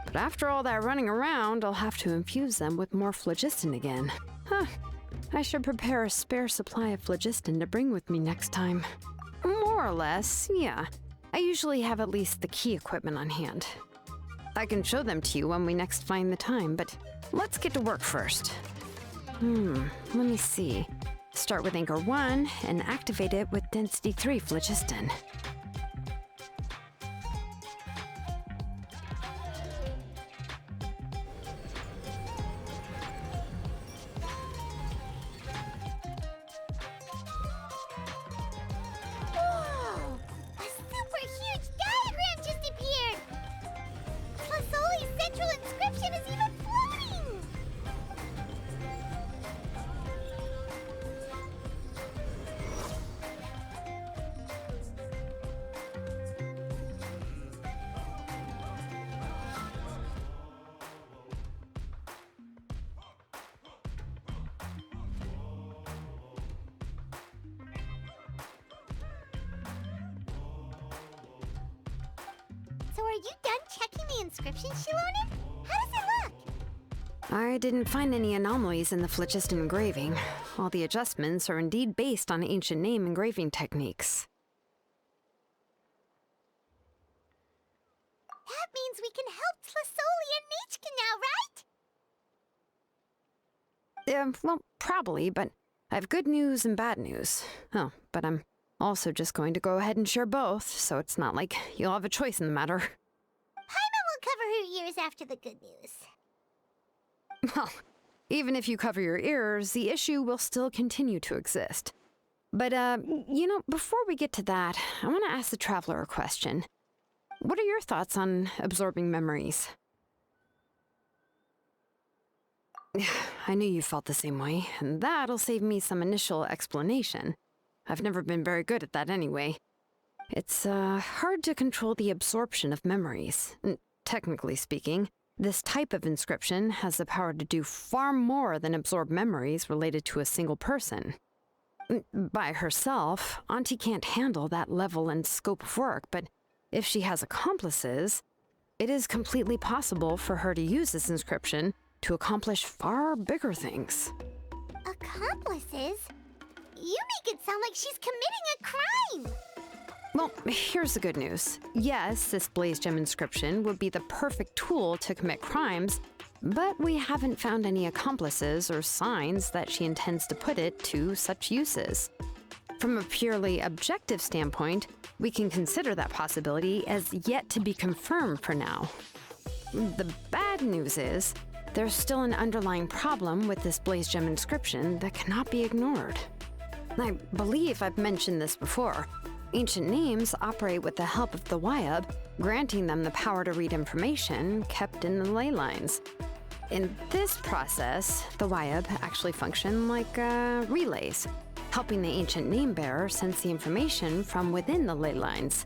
But after all that running around, I'll have to infuse them with more phlogiston again. Huh. I should prepare a spare supply of phlogiston to bring with me next time. More or less, yeah. I usually have at least the key equipment on hand. I can show them to you when we next find the time, but let's get to work first. Let me see. Start with Anchor 1 and activate it with Density 3 phlogiston. Whoa! A super huge diagram just appeared! Flasoli's central inscription is even floating! So are you done checking the inscription, Shilonen? How does it look? I didn't find any anomalies in the phlogiston engraving. All the adjustments are indeed based on ancient name engraving techniques. That means we can help Flasoli and Nichka now, right? Well, probably, but I have good news and bad news. Oh, but I'm also just going to go ahead and share both, so it's not like you'll have a choice in the matter. Paimon will cover her ears after the good news. Well, even if you cover your ears, the issue will still continue to exist. But, before we get to that, I want to ask the Traveler a question. What are your thoughts on absorbing memories? I knew you felt the same way, and that'll save me some initial explanation. I've never been very good at that anyway. It's, hard to control the absorption of memories. Technically speaking, this type of inscription has the power to do far more than absorb memories related to a single person. By herself, Auntie can't handle that level and scope of work, but if she has accomplices, it is completely possible for her to use this inscription to accomplish far bigger things. Accomplices? You make it sound like she's committing a crime! Well, here's the good news. Yes, this Blaze Gem inscription would be the perfect tool to commit crimes, but we haven't found any accomplices or signs that she intends to put it to such uses. From a purely objective standpoint, we can consider that possibility as yet to be confirmed for now. The bad news is, there's still an underlying problem with this Blaze Gem inscription that cannot be ignored. I believe I've mentioned this before. Ancient names operate with the help of the Wyab, granting them the power to read information kept in the ley lines. In this process, the Wyab actually function like relays, helping the ancient name bearer sense the information from within the ley lines.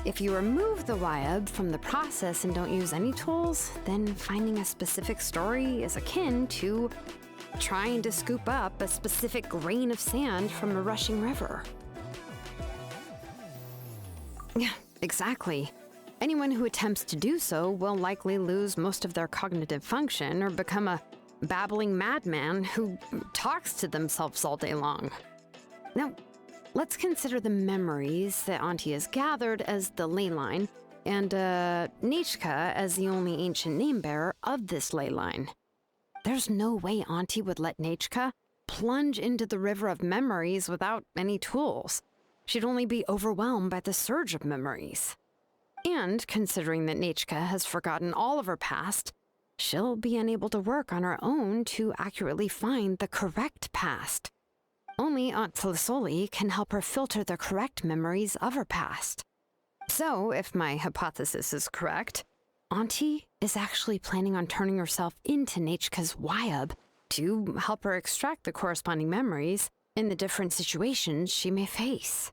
If you remove the Wyab from the process and don't use any tools, then finding a specific story is akin to trying to scoop up a specific grain of sand from a rushing river. Yeah, exactly. Anyone who attempts to do so will likely lose most of their cognitive function or become a babbling madman who talks to themselves all day long. Now, let's consider the memories that Auntie has gathered as the ley line, and Nichka as the only ancient name bearer of this ley line. There's no way Auntie would let Nichka plunge into the river of memories without any tools. She'd only be overwhelmed by the surge of memories. And considering that Nichka has forgotten all of her past, she'll be unable to work on her own to accurately find the correct past. Only Aunt Tlisoli can help her filter the correct memories of her past. So, if my hypothesis is correct, Auntie is actually planning on turning herself into Nichka's Wyab to help her extract the corresponding memories in the different situations she may face.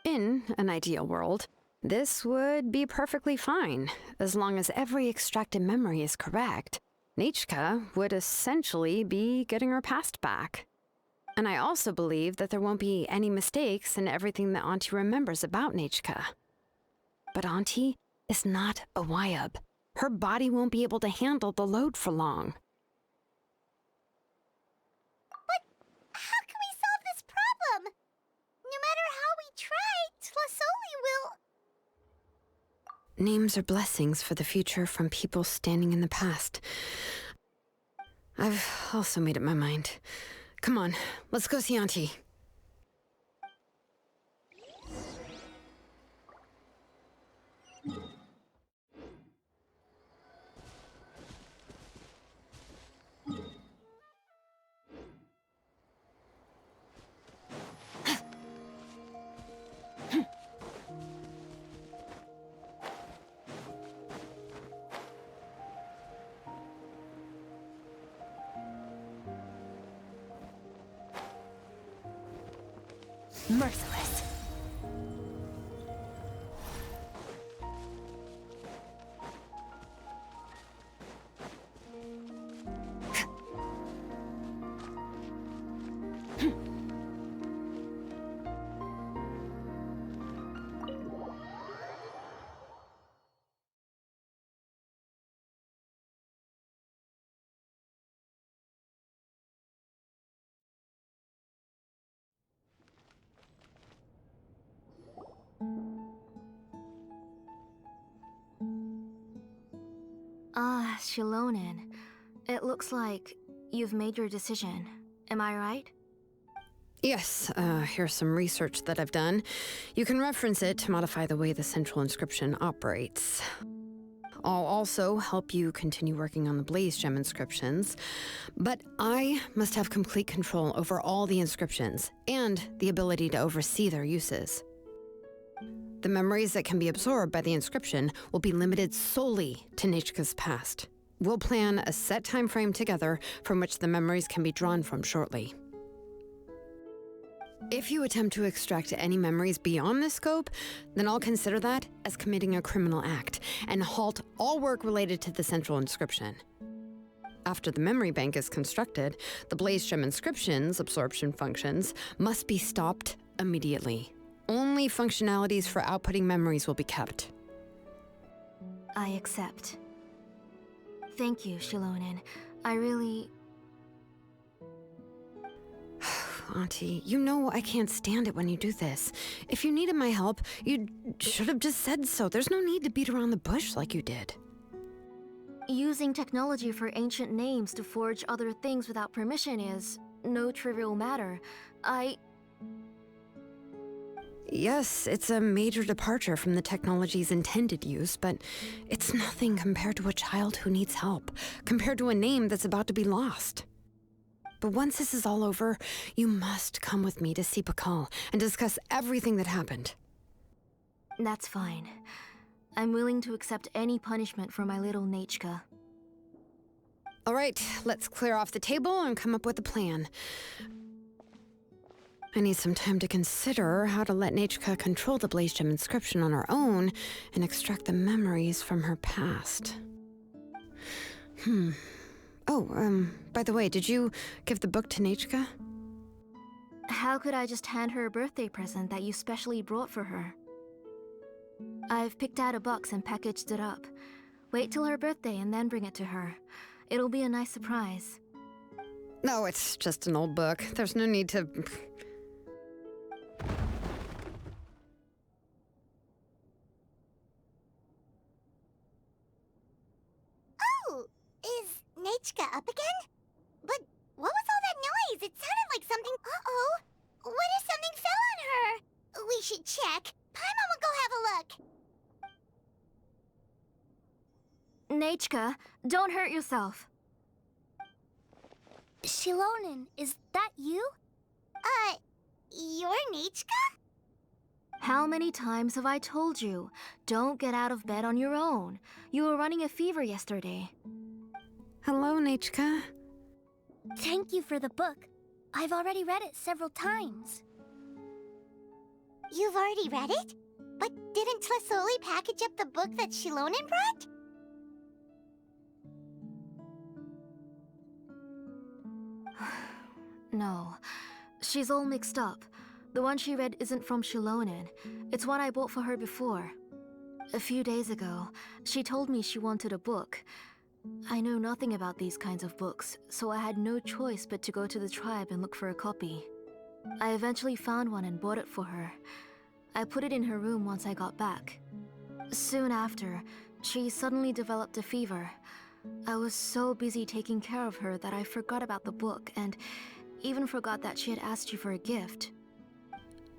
In an ideal world, this would be perfectly fine. As long as every extracted memory is correct, Nichka would essentially be getting her past back. And I also believe that there won't be any mistakes in everything that Auntie remembers about Nichka. But Auntie is not a Wyab. Her body won't be able to handle the load for long. But how can we solve this problem? No matter how we try, Tlasoli will... Names are blessings for the future from people standing in the past. I've also made up my mind. Come on, let's go see Auntie. Merciless. Ah, Shilonen. It looks like you've made your decision. Am I right? Yes, here's some research that I've done. You can reference it to modify the way the central inscription operates. I'll also help you continue working on the Blaze Gem inscriptions, but I must have complete control over all the inscriptions and the ability to oversee their uses. The memories that can be absorbed by the inscription will be limited solely to Nichka's past. We'll plan a set time frame together from which the memories can be drawn from shortly. If you attempt to extract any memories beyond this scope, then I'll consider that as committing a criminal act and halt all work related to the central inscription. After the memory bank is constructed, the Blaze Gem inscription's absorption functions must be stopped immediately. Only functionalities for outputting memories will be kept. I accept. Thank you, Shilonen. I really... Auntie, you know I can't stand it when you do this. If you needed my help, you should have just said so. There's no need to beat around the bush like you did. Using technology for ancient names to forge other things without permission is no trivial matter. Yes, it's a major departure from the technology's intended use, but it's nothing compared to a child who needs help, compared to a name that's about to be lost. But once this is all over, you must come with me to see Pakal and discuss everything that happened. That's fine. I'm willing to accept any punishment for my little Nichka. All right, let's clear off the table and come up with a plan. I need some time to consider how to let Nichka control the Blaze Gem inscription on her own and extract the memories from her past. Oh, by the way, did you give the book to Nichka? How could I just hand her a birthday present that you specially brought for her? I've picked out a box and packaged it up. Wait till her birthday and then bring it to her. It'll be a nice surprise. No, it's just an old book. There's no need to... Oh, is Nechka up again? But what was all that noise? It sounded like something... Uh-oh. What if something fell on her? We should check. Paimon will go have a look. Nechka, don't hurt yourself. Shilonen, is that you? You're Nechka? How many times have I told you? Don't get out of bed on your own. You were running a fever yesterday. Hello, Nechka. Thank you for the book. I've already read it several times. You've already read it? But didn't Tlesoli package up the book that Shilonen brought? No, she's all mixed up. The one she read isn't from Shilonen. It's one I bought for her before. A few days ago, she told me she wanted a book. I know nothing about these kinds of books, so I had no choice but to go to the tribe and look for a copy. I eventually found one and bought it for her. I put it in her room once I got back. Soon after, she suddenly developed a fever. I was so busy taking care of her that I forgot about the book and even forgot that she had asked you for a gift.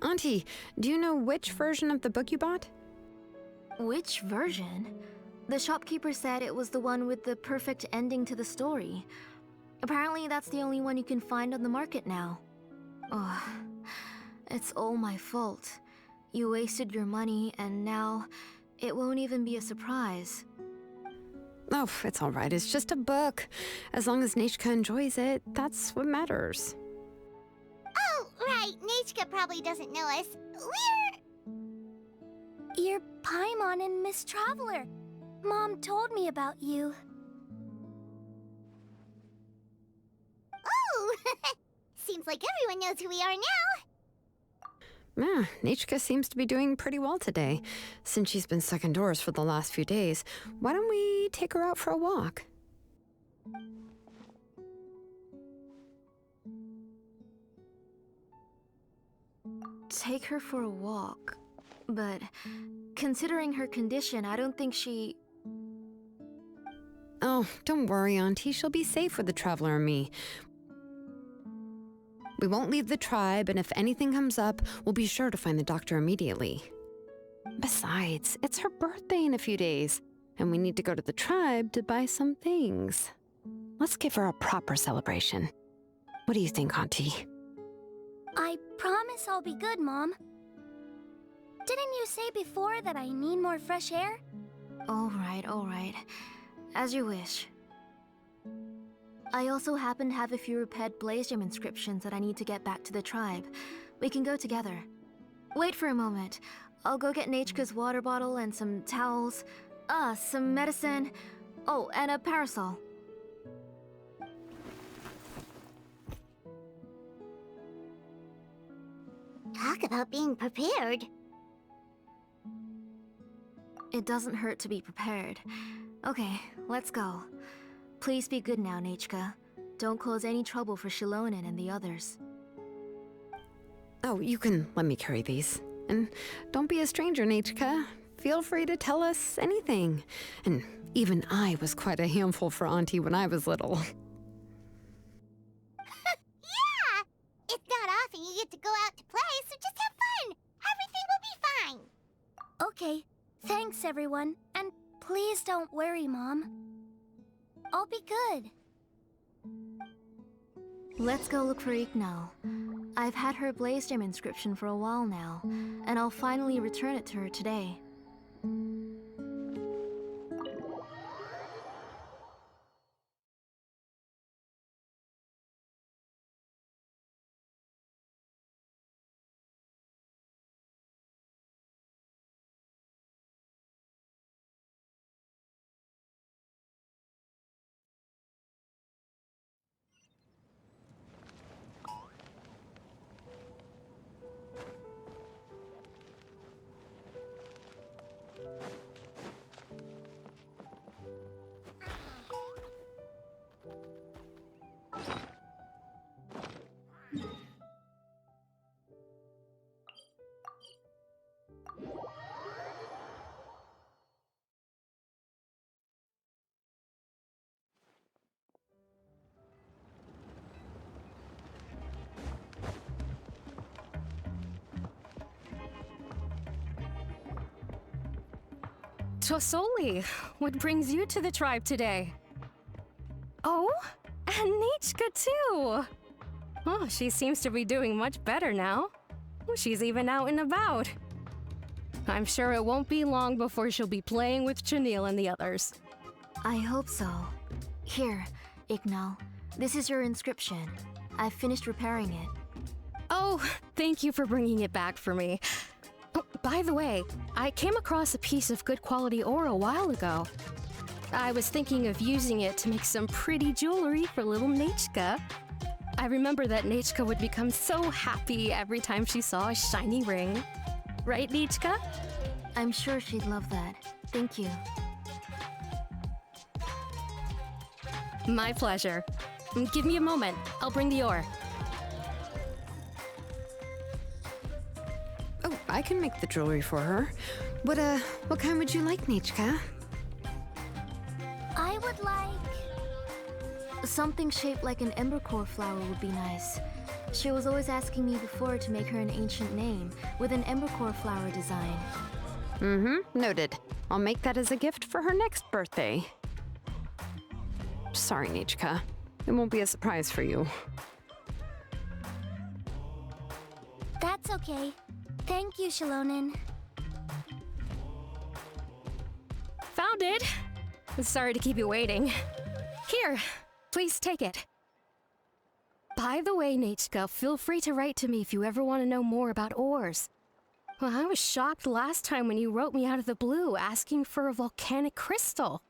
Auntie, do you know which version of the book you bought? Which version? The shopkeeper said it was the one with the perfect ending to the story. Apparently that's the only one you can find on the market now. Ugh, it's all my fault. You wasted your money and now it won't even be a surprise. Oh, it's all right. It's just a book. As long as Nechka enjoys it, that's what matters. Oh, right. Nechka probably doesn't know us. You're Paimon and Miss Traveler. Mom told me about you. Oh! Seems like everyone knows who we are now. Yeah, Nechka seems to be doing pretty well today. Since she's been stuck indoors for the last few days, why don't we take her out for a walk? Take her for a walk. But considering her condition, I don't think she... Oh, don't worry, Auntie. She'll be safe with the Traveler and me. We won't leave the tribe, and if anything comes up, we'll be sure to find the doctor immediately. Besides, it's her birthday in a few days, and we need to go to the tribe to buy some things. Let's give her a proper celebration. What do you think, Auntie? I promise I'll be good, Mom. Didn't you say before that I need more fresh air? All right. As you wish. I also happen to have a few repaired Blaze Gem inscriptions that I need to get back to the tribe. We can go together. Wait for a moment. I'll go get Nechka's water bottle and some towels. Some medicine. Oh, and a parasol. Talk about being prepared. It doesn't hurt to be prepared. Okay, let's go. Please be good now, Nechka. Don't cause any trouble for Shilonen and the others. Oh, you can let me carry these. And don't be a stranger, Nechka. Feel free to tell us anything. And even I was quite a handful for Auntie when I was little. Yeah! It's not often you get to go out to play, so just have fun. Everything will be fine. Okay, thanks everyone. And please don't worry, Mom. I'll be good. Let's go look for Ignal. I've had her Blaze Gem inscription for a while now, and I'll finally return it to her today. Tosoli, what brings you to the tribe today? Oh, and Nichka too! Oh, she seems to be doing much better now. She's even out and about. I'm sure it won't be long before she'll be playing with Chanil and the others. I hope so. Here, Ignal. This is your inscription. I've finished repairing it. Oh, thank you for bringing it back for me. Oh, by the way, I came across a piece of good quality ore a while ago. I was thinking of using it to make some pretty jewelry for little Nichka. I remember that Nichka would become so happy every time she saw a shiny ring. Right, Nichka? I'm sure she'd love that. Thank you. My pleasure. Give me a moment. I'll bring the ore. Oh, I can make the jewelry for her. What kind would you like, Nichka? I would like... Something shaped like an embercore flower would be nice. She was always asking me before to make her an ancient name with an embercore flower design. Noted. I'll make that as a gift for her next birthday. Sorry, Nichka. It won't be a surprise for you. That's okay. Thank you, Shilonen. Found it! Sorry to keep you waiting. Here, please take it. By the way, Nichka, feel free to write to me if you ever want to know more about ores. Well, I was shocked last time when you wrote me out of the blue asking for a volcanic crystal.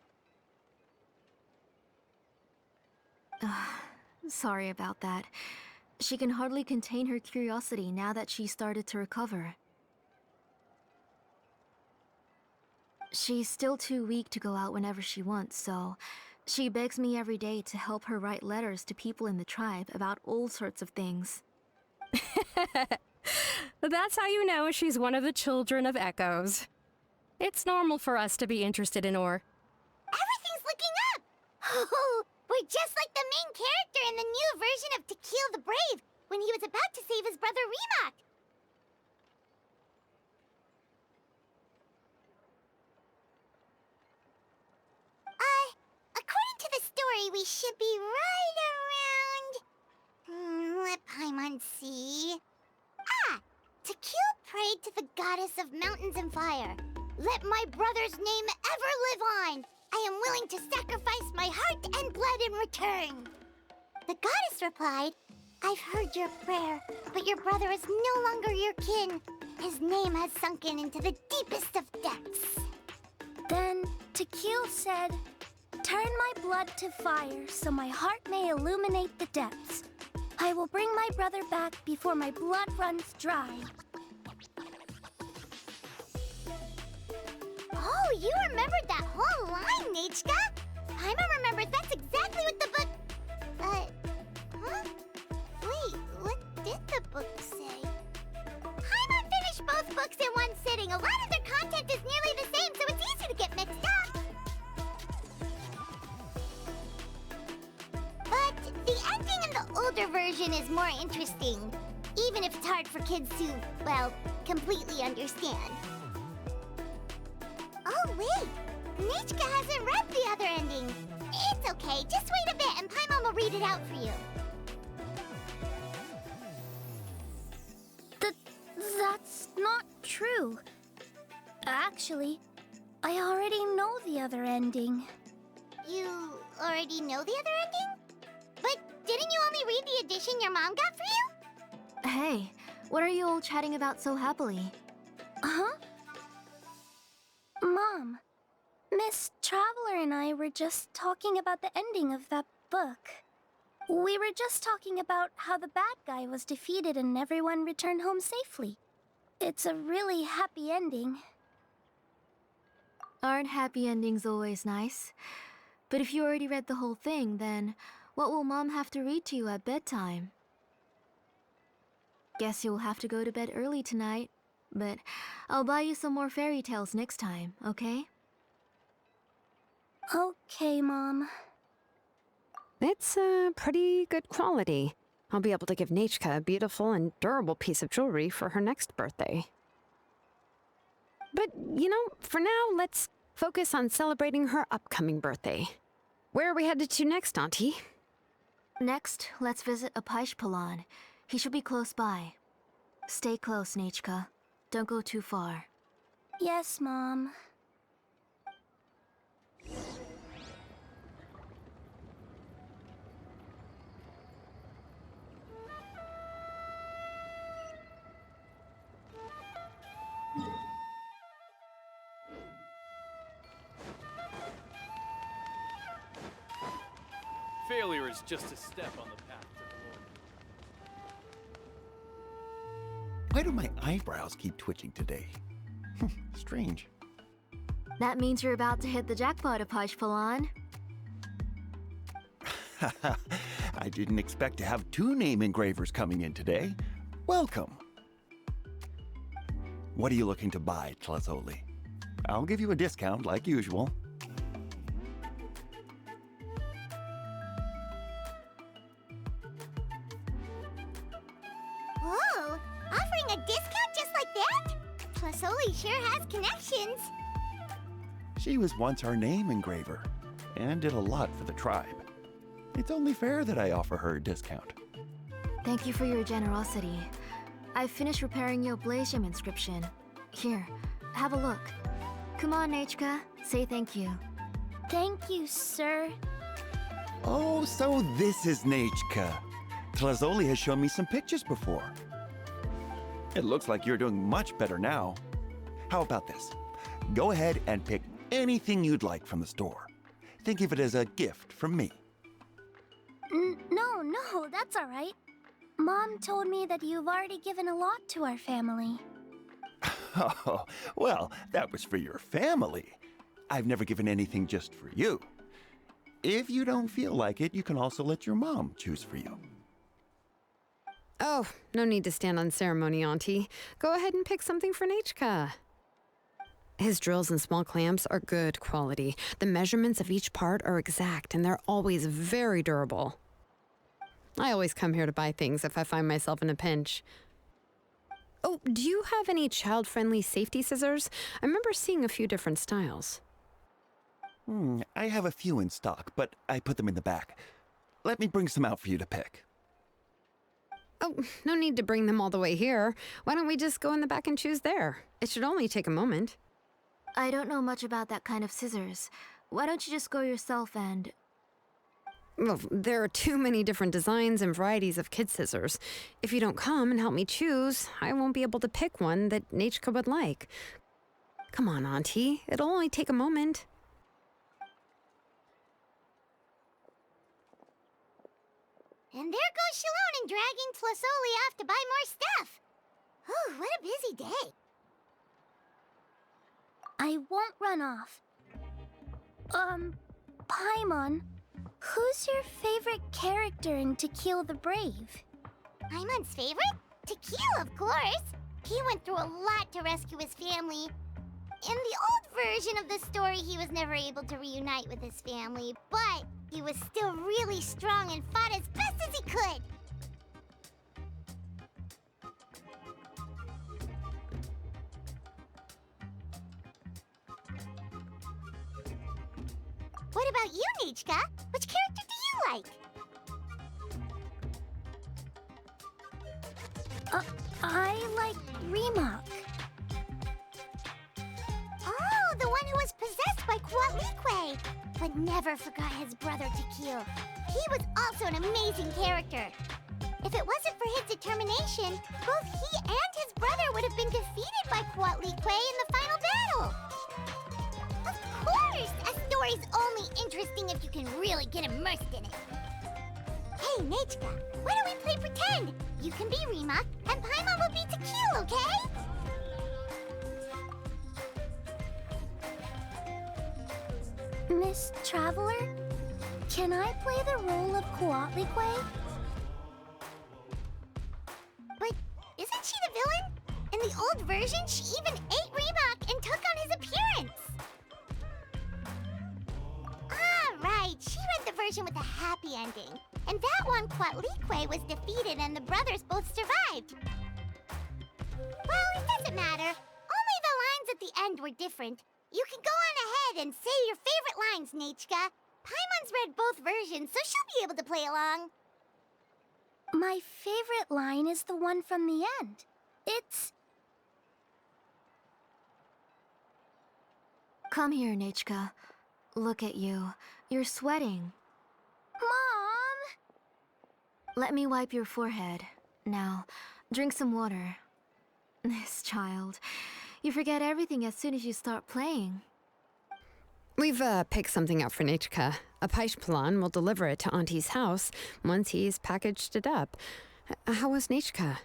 Sorry about that. She can hardly contain her curiosity now that she started to recover. She's still too weak to go out whenever she wants, so she begs me every day to help her write letters to people in the tribe about all sorts of things. That's how you know she's one of the children of Echoes. It's normal for us to be interested in ore. Everything's looking up! Oh, we're just like the main character in the new version of To Kill the Brave, when he was about to save his brother Remak. According to the story, we should be right around... let Paimon see... Ah! To Kill prayed to the goddess of mountains and fire. Let my brother's name ever live on! I am willing to sacrifice my heart and blood in return. The goddess replied, I've heard your prayer, but your brother is no longer your kin. His name has sunken into the deepest of depths. Then Tequil said, turn my blood to fire so my heart may illuminate the depths. I will bring my brother back before my blood runs dry. Oh, you remembered that whole line, Nichka! Paimon remembers that's exactly what the book... huh? Wait, what did the book say? Paimon finished both books in one sitting. A lot of their content is nearly the same, so it's easy to get mixed up. But the ending in the older version is more interesting, even if it's hard for kids to, well, completely understand. Oh, wait! Nichka hasn't read the other ending. It's okay, just wait a bit and Paimon will read it out for you. That's not true. Actually, I already know the other ending. You already know the other ending? But didn't you only read the edition your mom got for you? Hey, what are you all chatting about so happily? Huh? Mom, Miss Traveler and I were just talking about the ending of that book. We were just talking about how the bad guy was defeated and everyone returned home safely. It's a really happy ending. Aren't happy endings always nice? But if you already read the whole thing, then what will Mom have to read to you at bedtime? Guess you'll have to go to bed early tonight. But I'll buy you some more fairy tales next time, okay? Okay, Mom. It's pretty good quality. I'll be able to give Nichka a beautiful and durable piece of jewelry for her next birthday. But, you know, for now, let's focus on celebrating her upcoming birthday. Where are we headed to next, Auntie? Next, let's visit Apishpalan. He should be close by. Stay close, Nichka. Don't go too far. Yes, Mom. Failure is just a step on the path to glory. Why do my eyebrows keep twitching today? Strange. That means you're about to hit the jackpot, Apishpalan. I didn't expect to have 2 name engravers coming in today. Welcome. What are you looking to buy, Tlazoli? I'll give you a discount like usual. Whoa! Offering a discount just like that? Plasoli sure has connections. She was once our name engraver and did a lot for the tribe. It's only fair that I offer her a discount. Thank you for your generosity. I've finished repairing your blaze gem inscription. Here, have a look. Come on, Nichka. Say thank you. Thank you, sir. Oh, so this is Nechka. Tlazoli has shown me some pictures before. It looks like you're doing much better now. How about this? Go ahead and pick anything you'd like from the store. Think of it as a gift from me. No, that's all right. Mom told me that you've already given a lot to our family. Oh, well, that was for your family. I've never given anything just for you. If you don't feel like it, you can also let your mom choose for you. Oh, no need to stand on ceremony, Auntie. Go ahead and pick something for Nechka. His drills and small clamps are good quality. The measurements of each part are exact, and they're always very durable. I always come here to buy things if I find myself in a pinch. Oh, do you have any child-friendly safety scissors? I remember seeing a few different styles. I have a few in stock, but I put them in the back. Let me bring some out for you to pick. Oh, no need to bring them all the way here. Why don't we just go in the back and choose there? It should only take a moment. I don't know much about that kind of scissors. Why don't you just go yourself and... Well, there are too many different designs and varieties of kid scissors. If you don't come and help me choose, I won't be able to pick one that Nechka would like. Come on, Auntie. It'll only take a moment. And there goes Shilonen dragging Tlasoli off to buy more stuff. Oh, what a busy day. I won't run off. Paimon, who's your favorite character in To Kill the Brave? Paimon's favorite? To Kill, of course. He went through a lot to rescue his family. In the old version of the story, he was never able to reunite with his family, but he was still really strong and fought as best as he could. What about you, Nichka? Which character do you like? I like Remak. Oh, the one who was possessed by Kuatlique, but never forgot his brother Tequil. He was also an amazing character. If it wasn't for his determination, both he and his brother would have been defeated by Kuatlique in the final battle. Of course! A story's only interesting if you can really get immersed in it. Hey, Nechka, why don't we play pretend? You can be Remak, and Paimon will be Tequil, okay? Miss Traveler, can I play the role of Kuatlique? But isn't she the villain? In the old version, she even ate Remak and took on his appearance. Ah, right. She read the version with a happy ending. And that one, Kuatlique was defeated and the brothers both survived. Well, it doesn't matter. Only the lines at the end were different. You can go on ahead and say your favorite lines, Nechka. Paimon's read both versions, so she'll be able to play along. My favorite line is the one from the end. It's... Come here, Nechka. Look at you. You're sweating. Mom! Let me wipe your forehead. Now, drink some water. This child. You forget everything as soon as you start playing. We've picked something out for Nechka. A Paishpalan will deliver it to Auntie's house once he's packaged it up. How was Nechka?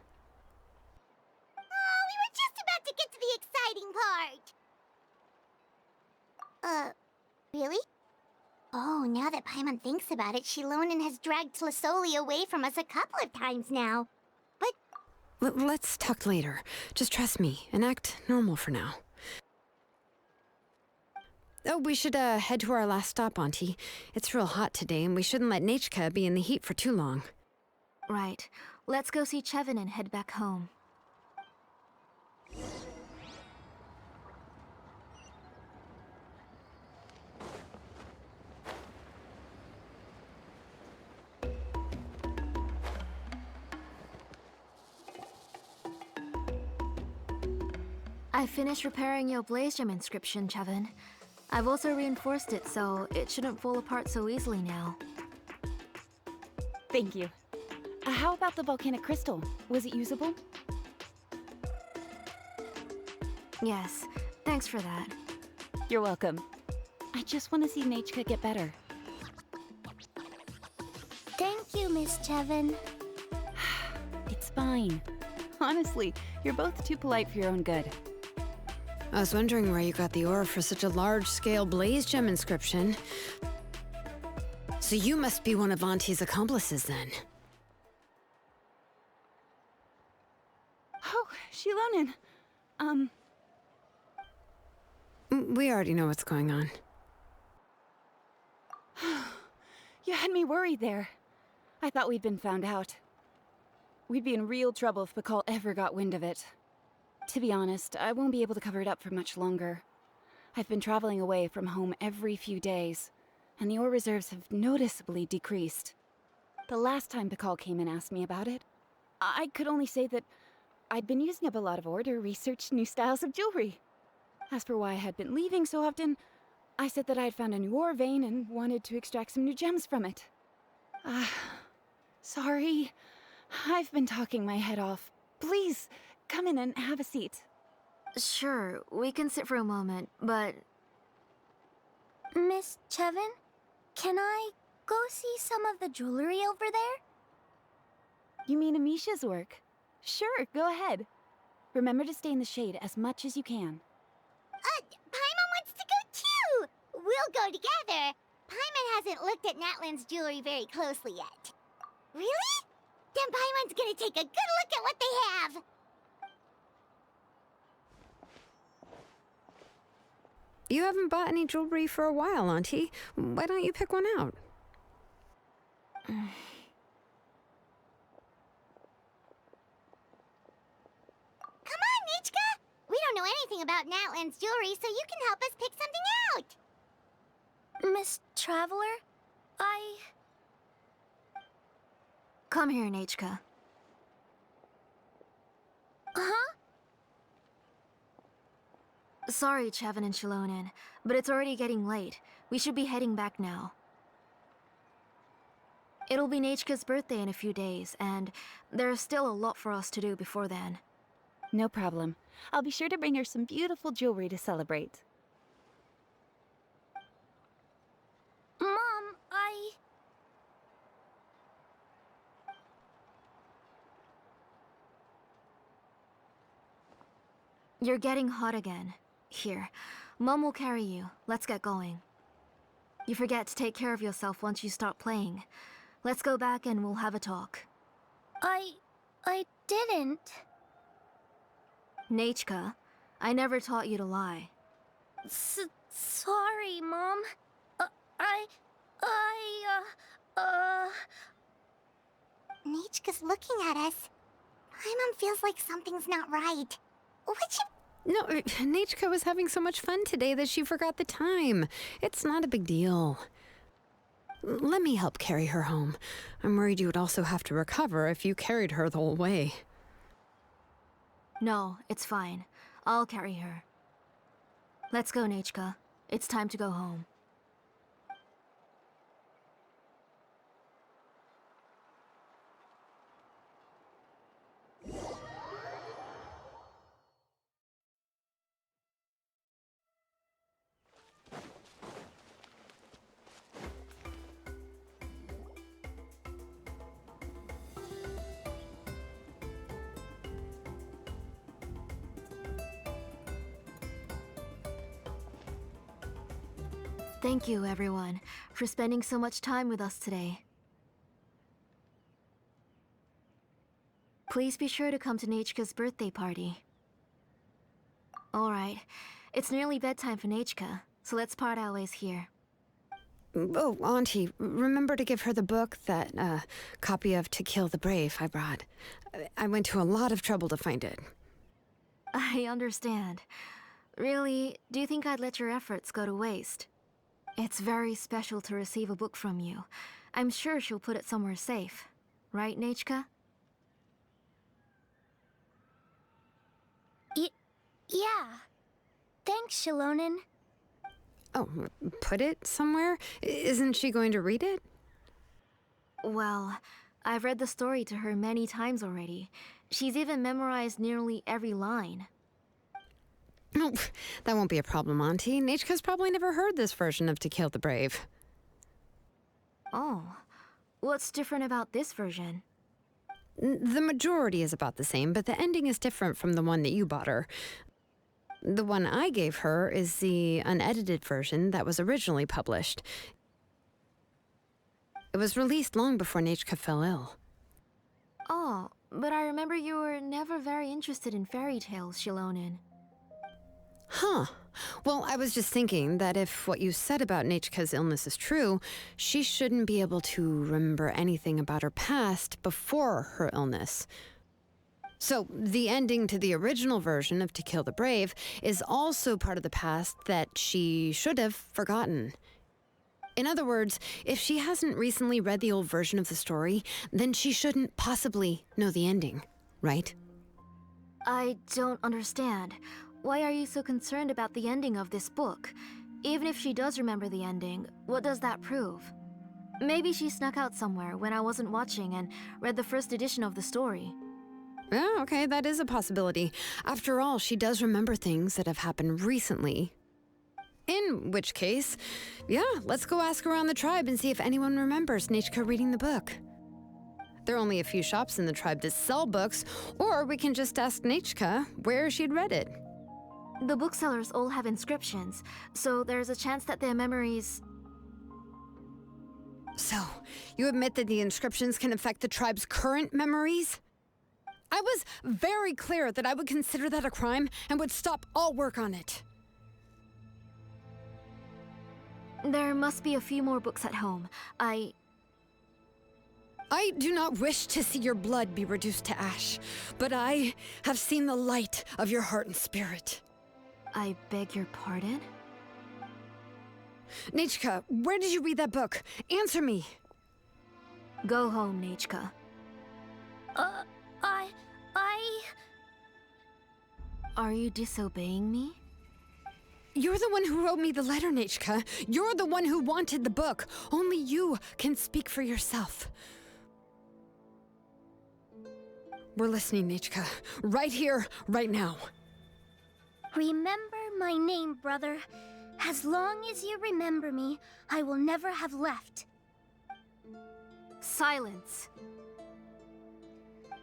Oh, we were just about to get to the exciting part. Really? Oh, now that Paimon thinks about it, Shilonen has dragged Tlisoli away from us a couple of times now. But Let's talk later. Just trust me and act normal for now. Oh, we should head to our last stop, Auntie. It's real hot today, and we shouldn't let Nechka be in the heat for too long. Right. Let's go see Chevin and head back home. I finished repairing your Blaze Gem inscription, Chevin. I've also reinforced it so it shouldn't fall apart so easily now. Thank you. How about the volcanic crystal? Was it usable? Yes, thanks for that. You're welcome. I just want to see Nechka get better. Thank you, Miss Chevin. It's fine. Honestly, you're both too polite for your own good. I was wondering where you got the ore for such a large-scale Blaze Gem inscription. So you must be one of Auntie's accomplices, then. Oh, Shilonen. We already know what's going on. You had me worried there. I thought we'd been found out. We'd be in real trouble if Bakal ever got wind of it. To be honest, I won't be able to cover it up for much longer. I've been traveling away from home every few days, and the ore reserves have noticeably decreased. The last time Bakal came and asked me about it, I could only say that I'd been using up a lot of ore to research new styles of jewelry. As for why I had been leaving so often, I said that I had found a new ore vein and wanted to extract some new gems from it. Sorry. I've been talking my head off. Please, come in and have a seat. Sure, we can sit for a moment, but... Miss Chevin, can I go see some of the jewelry over there? You mean Amisha's work? Sure, go ahead. Remember to stay in the shade as much as you can. Paimon wants to go too! We'll go together. Paimon hasn't looked at Natlan's jewelry very closely yet. Really? Then Paimon's gonna take a good look at what they have! You haven't bought any jewelry for a while, Auntie. Why don't you pick one out? Come on, Nechka! We don't know anything about Natlan's jewelry, so you can help us pick something out! Miss Traveler, Come here, Nechka. Huh? Sorry, Chevin and Shilonen, but it's already getting late. We should be heading back now. It'll be Nechka's birthday in a few days, and there's still a lot for us to do before then. No problem. I'll be sure to bring her some beautiful jewelry to celebrate. Mom, You're getting hot again. Here, Mom will carry you. Let's get going. You forget to take care of yourself once you start playing. Let's go back and we'll have a talk. I didn't. Nechka, I never taught you to lie. Sorry, Mom. Nechka's looking at us. Paimon feels like something's not right. No, Nechka was having so much fun today that she forgot the time. It's not a big deal. Let me help carry her home. I'm worried you would also have to recover if you carried her the whole way. No, it's fine. I'll carry her. Let's go, Nechka. It's time to go home. Thank you, everyone, for spending so much time with us today. Please be sure to come to Nechka's birthday party. Alright, it's nearly bedtime for Nechka, so let's part our ways here. Oh, Auntie, remember to give her the book, that copy of To Kill the Brave I brought. I went to a lot of trouble to find it. I understand. Really, do you think I'd let your efforts go to waste? It's very special to receive a book from you. I'm sure she'll put it somewhere safe. Right, Nechka? Yeah. Thanks, Shilonen. Oh, put it somewhere? Isn't she going to read it? Well, I've read the story to her many times already. She's even memorized nearly every line. Oh, that won't be a problem, Auntie. Nechka's probably never heard this version of To Kill the Brave. Oh, what's different about this version? The majority is about the same, but the ending is different from the one that you bought her. The one I gave her is the unedited version that was originally published. It was released long before Nechka fell ill. Oh, but I remember you were never very interested in fairy tales, Shilonen. Huh. Well, I was just thinking that if what you said about Nechka's illness is true, she shouldn't be able to remember anything about her past before her illness. So, the ending to the original version of To Kill the Brave is also part of the past that she should have forgotten. In other words, if she hasn't recently read the old version of the story, then she shouldn't possibly know the ending, right? I don't understand. Why are you so concerned about the ending of this book? Even if she does remember the ending, what does that prove? Maybe she snuck out somewhere when I wasn't watching and read the first edition of the story. Yeah, okay, that is a possibility. After all, she does remember things that have happened recently. In which case, yeah, let's go ask around the tribe and see if anyone remembers Nechka reading the book. There are only a few shops in the tribe that sell books, or we can just ask Nechka where she'd read it. The booksellers all have inscriptions, so there's a chance that their memories... So, you admit that the inscriptions can affect the tribe's current memories? I was very clear that I would consider that a crime and would stop all work on it. There must be a few more books at home. I do not wish to see your blood be reduced to ash, but I have seen the light of your heart and spirit. I beg your pardon? Nechka, where did you read that book? Answer me. Go home, Nechka. Are you disobeying me? You're the one who wrote me the letter, Nechka. You're the one who wanted the book. Only you can speak for yourself. We're listening, Nechka. Right here, right now. Remember my name, brother. As long as you remember me, I will never have left. Silence.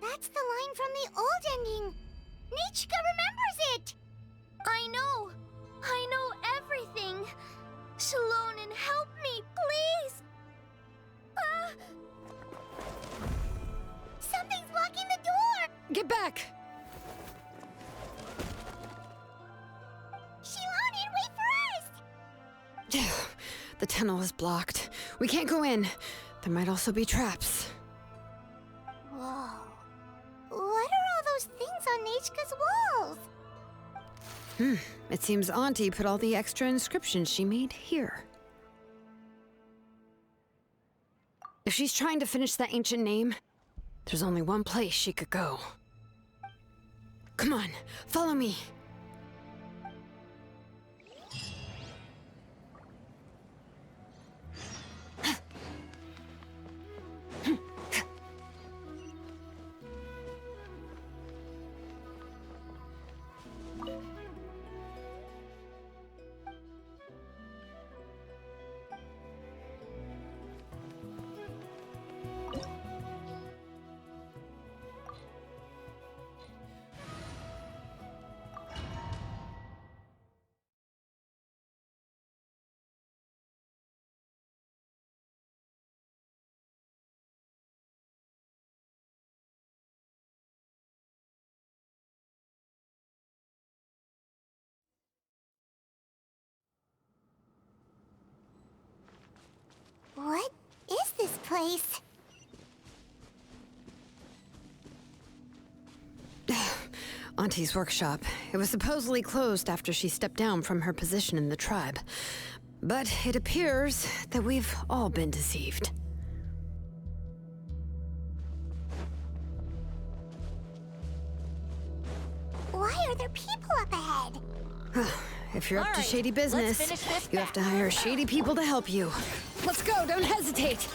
That's the line from the old ending. Nechka remembers it! I know everything. Shilonen, help me, please! Something's blocking the door! Get back! Shilonen, wait for us! The tunnel is blocked. We can't go in. There might also be traps. Whoa. What are all those things on Nechka's walls? It seems Auntie put all the extra inscriptions she made here. If she's trying to finish that ancient name, there's only one place she could go. Come on, follow me. What is this place? Auntie's workshop. It was supposedly closed after she stepped down from her position in the tribe. But it appears that we've all been deceived. Why are there people up ahead? If you're up to Alright, shady let's business, finish this you have to hire shady people to help you. Let's go, don't hesitate!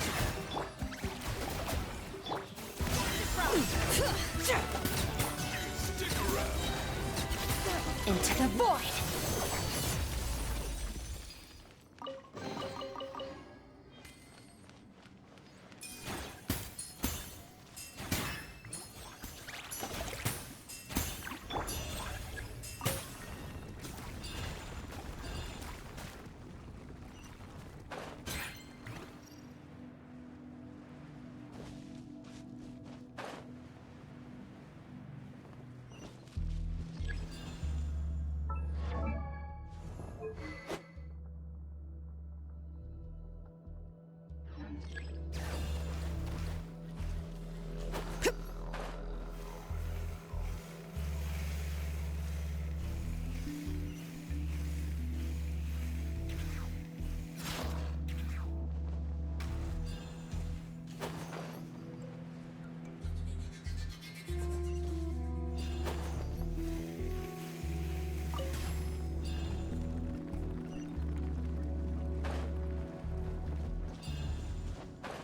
Into the void!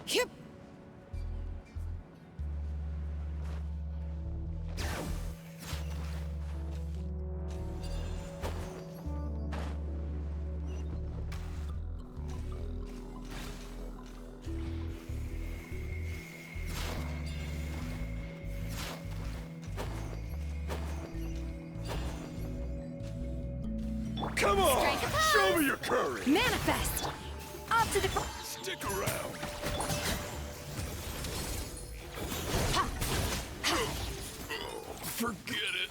Yep. Come on! Show me your courage! Manifest! Up to the... Stick around! Forget it!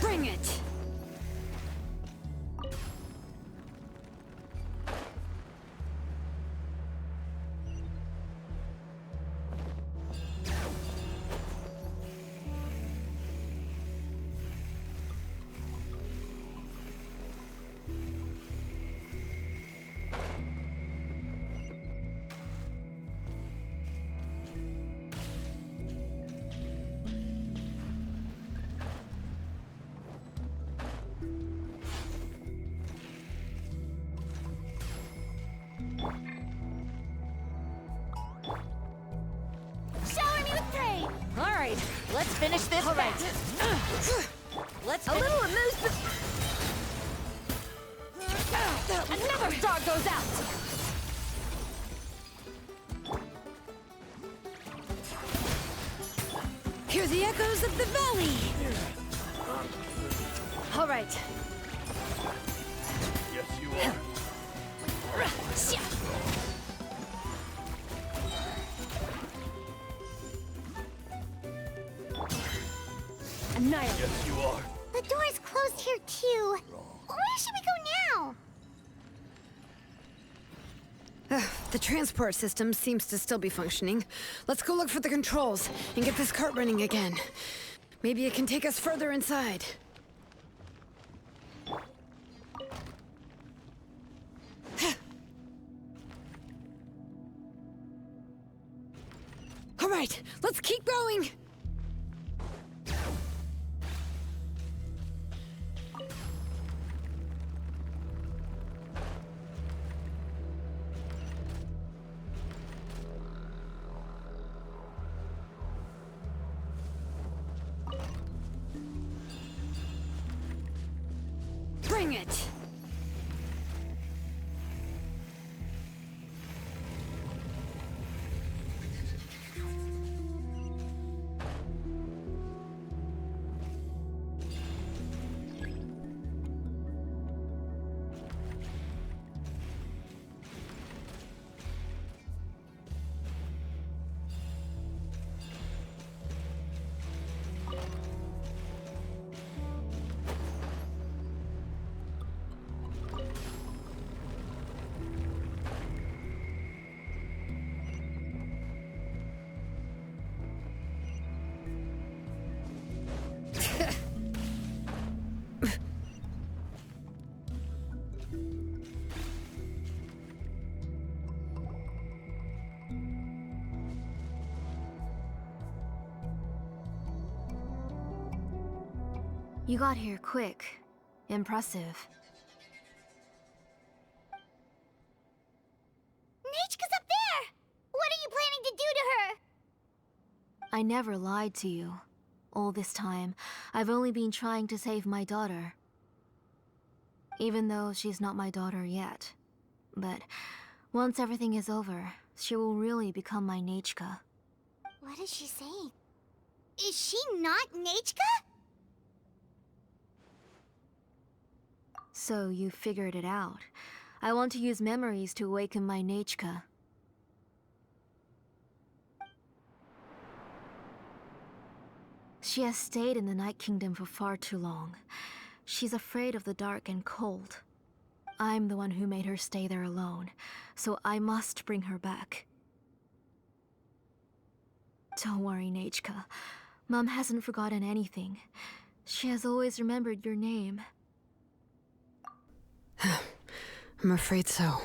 Bring it! Let's finish this. All right. Let's a little amusement. Another star goes out. Hear the echoes of the valley. All right. Yes, you are. Annihilate. Yes, you are. The door's closed here too. Where should we go now? The transport system seems to still be functioning. Let's go look for the controls and get this cart running again. Maybe it can take us further inside. All right, let's keep going. Bring it! You got here quick. Impressive. Nechka's up there! What are you planning to do to her? I never lied to you. All this time, I've only been trying to save my daughter. Even though she's not my daughter yet. But once everything is over, she will really become my Nechka. What is she saying? Is she not Nechka? So you figured it out. I want to use memories to awaken my Nechka. She has stayed in the Night Kingdom for far too long. She's afraid of the dark and cold. I'm the one who made her stay there alone, so I must bring her back. Don't worry, Nechka. Mom hasn't forgotten anything. She has always remembered your name. I'm afraid so.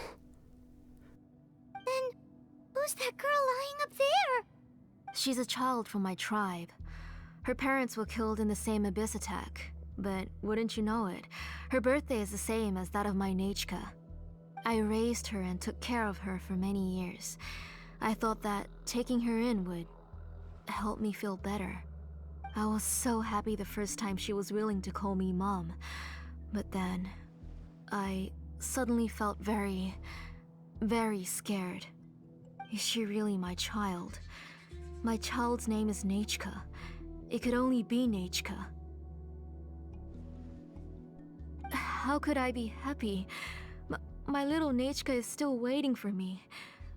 Then, who's that girl lying up there? She's a child from my tribe. Her parents were killed in the same abyss attack. But wouldn't you know it, her birthday is the same as that of my Nechka. I raised her and took care of her for many years. I thought that taking her in would help me feel better. I was so happy the first time she was willing to call me Mom. But then, I suddenly felt very scared. Is she really my child? My child's name is Nechka. It could only be Nechka. How could I be happy? My little Nechka is still waiting for me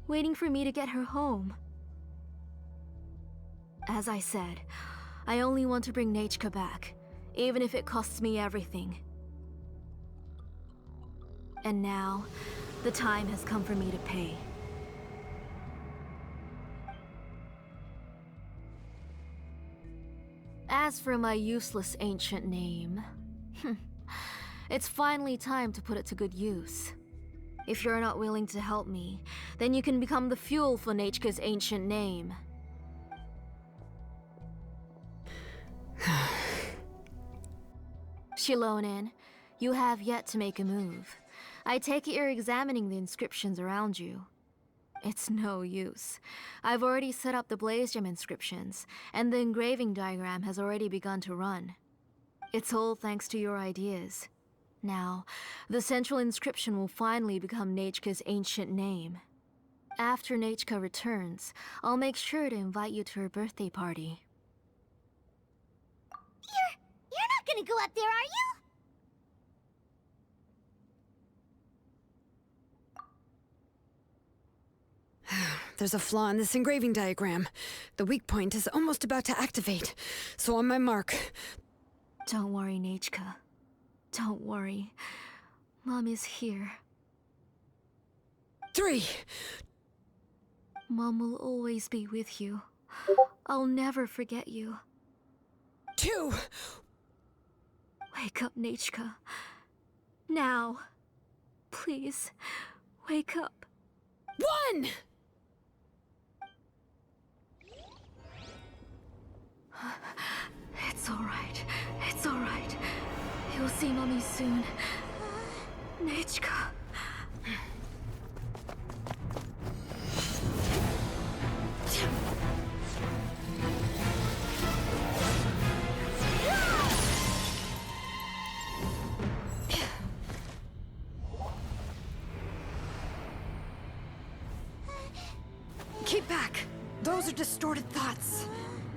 to get her home. As I said, I only want to bring Nechka back, even if it costs me everything. And now, the time has come for me to pay. As for my useless ancient name, it's finally time to put it to good use. If you're not willing to help me, then you can become the fuel for Nechka's ancient name. Shilonen, you have yet to make a move. I take it you're examining the inscriptions around you. It's no use. I've already set up the blaze gem inscriptions, and the engraving diagram has already begun to run. It's all thanks to your ideas. Now, the central inscription will finally become Nechka's ancient name. After Nechka returns, I'll make sure to invite you to her birthday party. You're not gonna go up there, are you? There's a flaw in this engraving diagram. The weak point is almost about to activate. So on my mark. Don't worry, Nechka. Don't worry. Mom is here. 3. Mom will always be with you. I'll never forget you. 2. Wake up, Nechka. Now. Please, wake up. 1! It's alright. It's alright. You'll see Mommy soon. Nechka. Keep back! Those are distorted thoughts.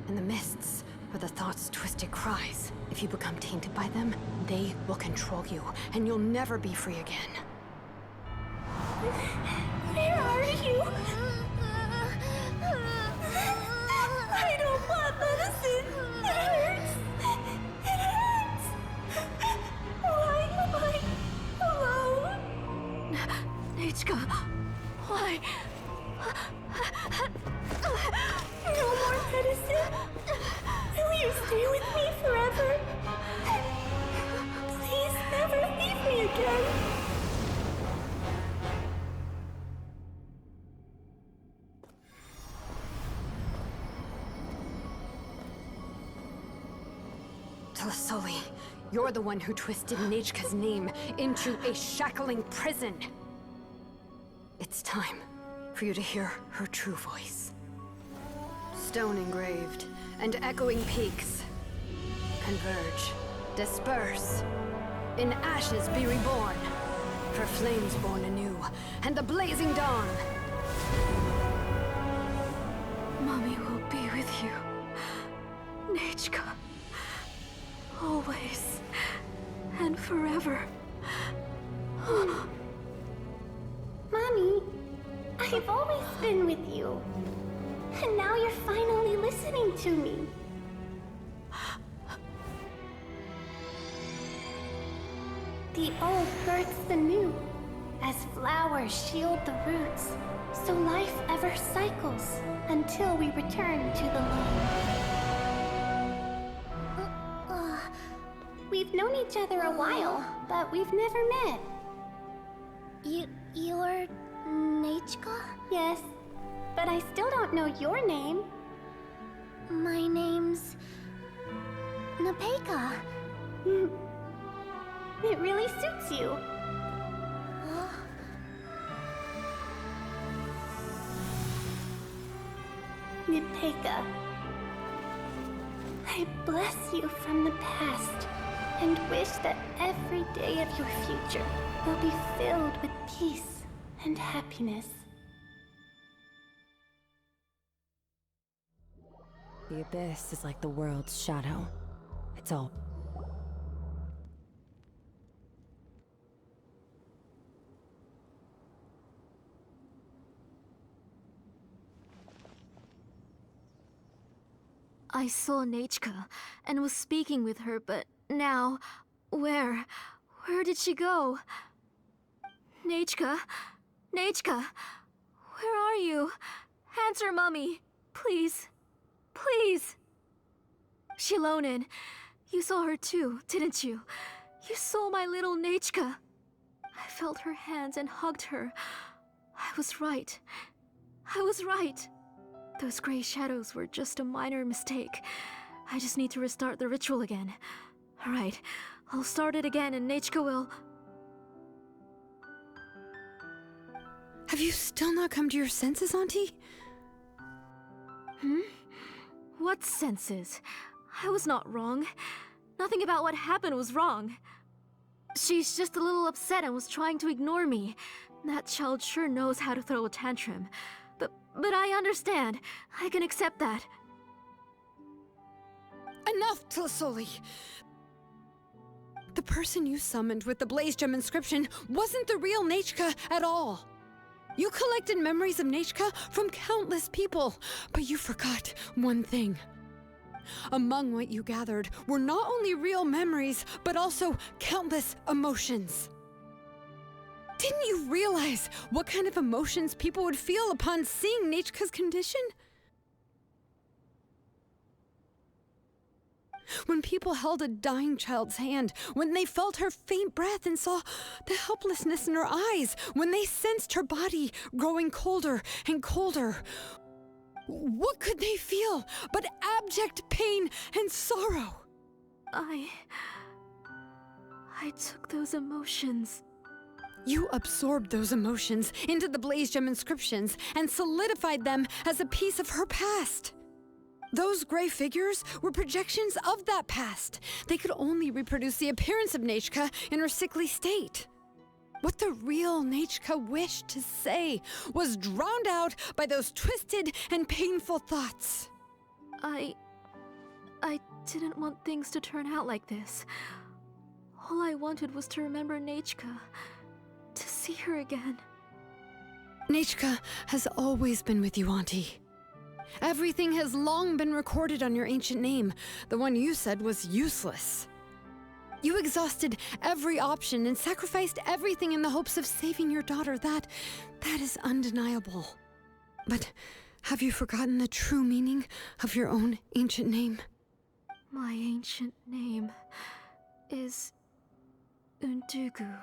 And the mists are the thoughts' twisted cries. If you become tainted by them, they will control you, and you'll never be free again. Where are you? I don't want medicine. It hurts. It hurts. Why am I alone? Nechka, why? No more medicine. Will you stay with me forever? Please never leave me again. Telasoli, you're the one who twisted Nechka's name into a shackling prison. It's time for you to hear her true voice. Stone engraved and echoing peaks converge, disperse. In ashes be reborn, for flames born anew, and the blazing dawn. Mommy will be with you. Nechka. Always. And forever. Mommy, I've always been with you. And now you're finally listening to me. The old births the new, as flowers shield the roots, so life ever cycles until we return to the loam. We've known each other a while, but we've never met. You're Nechka? Yes, but I still don't know your name. My name's Nepeka. It really suits you. Nepeka, I bless you from the past and wish that every day of your future will be filled with peace and happiness. The abyss is like the world's shadow. It's all. I saw Nechka and was speaking with her, but now, where did she go? Nechka? Nechka? Where are you? Answer, Mummy. Please. Please. Shilonen, you saw her too, didn't you? You saw my little Nechka. I felt her hands and hugged her. I was right. I was right. Those gray shadows were just a minor mistake. I just need to restart the ritual again. Alright, I'll start it again and Nechka will... Have you still not come to your senses, Auntie? What senses? I was not wrong. Nothing about what happened was wrong. She's just a little upset and was trying to ignore me. That child sure knows how to throw a tantrum. But I understand. I can accept that. Enough, Tlisoli! The person you summoned with the Blaze Gem inscription wasn't the real Nechka at all. You collected memories of Nechka from countless people, but you forgot one thing. Among what you gathered were not only real memories, but also countless emotions. Didn't you realize what kind of emotions people would feel upon seeing Nechka's condition? When people held a dying child's hand, when they felt her faint breath and saw the helplessness in her eyes, when they sensed her body growing colder and colder, what could they feel but abject pain and sorrow? I took those emotions. You absorbed those emotions into the Blaze Gem inscriptions and solidified them as a piece of her past. Those gray figures were projections of that past. They could only reproduce the appearance of Nechka in her sickly state. What the real Nechka wished to say was drowned out by those twisted and painful thoughts. I didn't want things to turn out like this. All I wanted was to remember Nechka, to see her again. Nechka has always been with you, Auntie. Everything has long been recorded on your ancient name, the one you said was useless. You exhausted every option and sacrificed everything in the hopes of saving your daughter. That is undeniable. But have you forgotten the true meaning of your own ancient name? My ancient name is Undugu.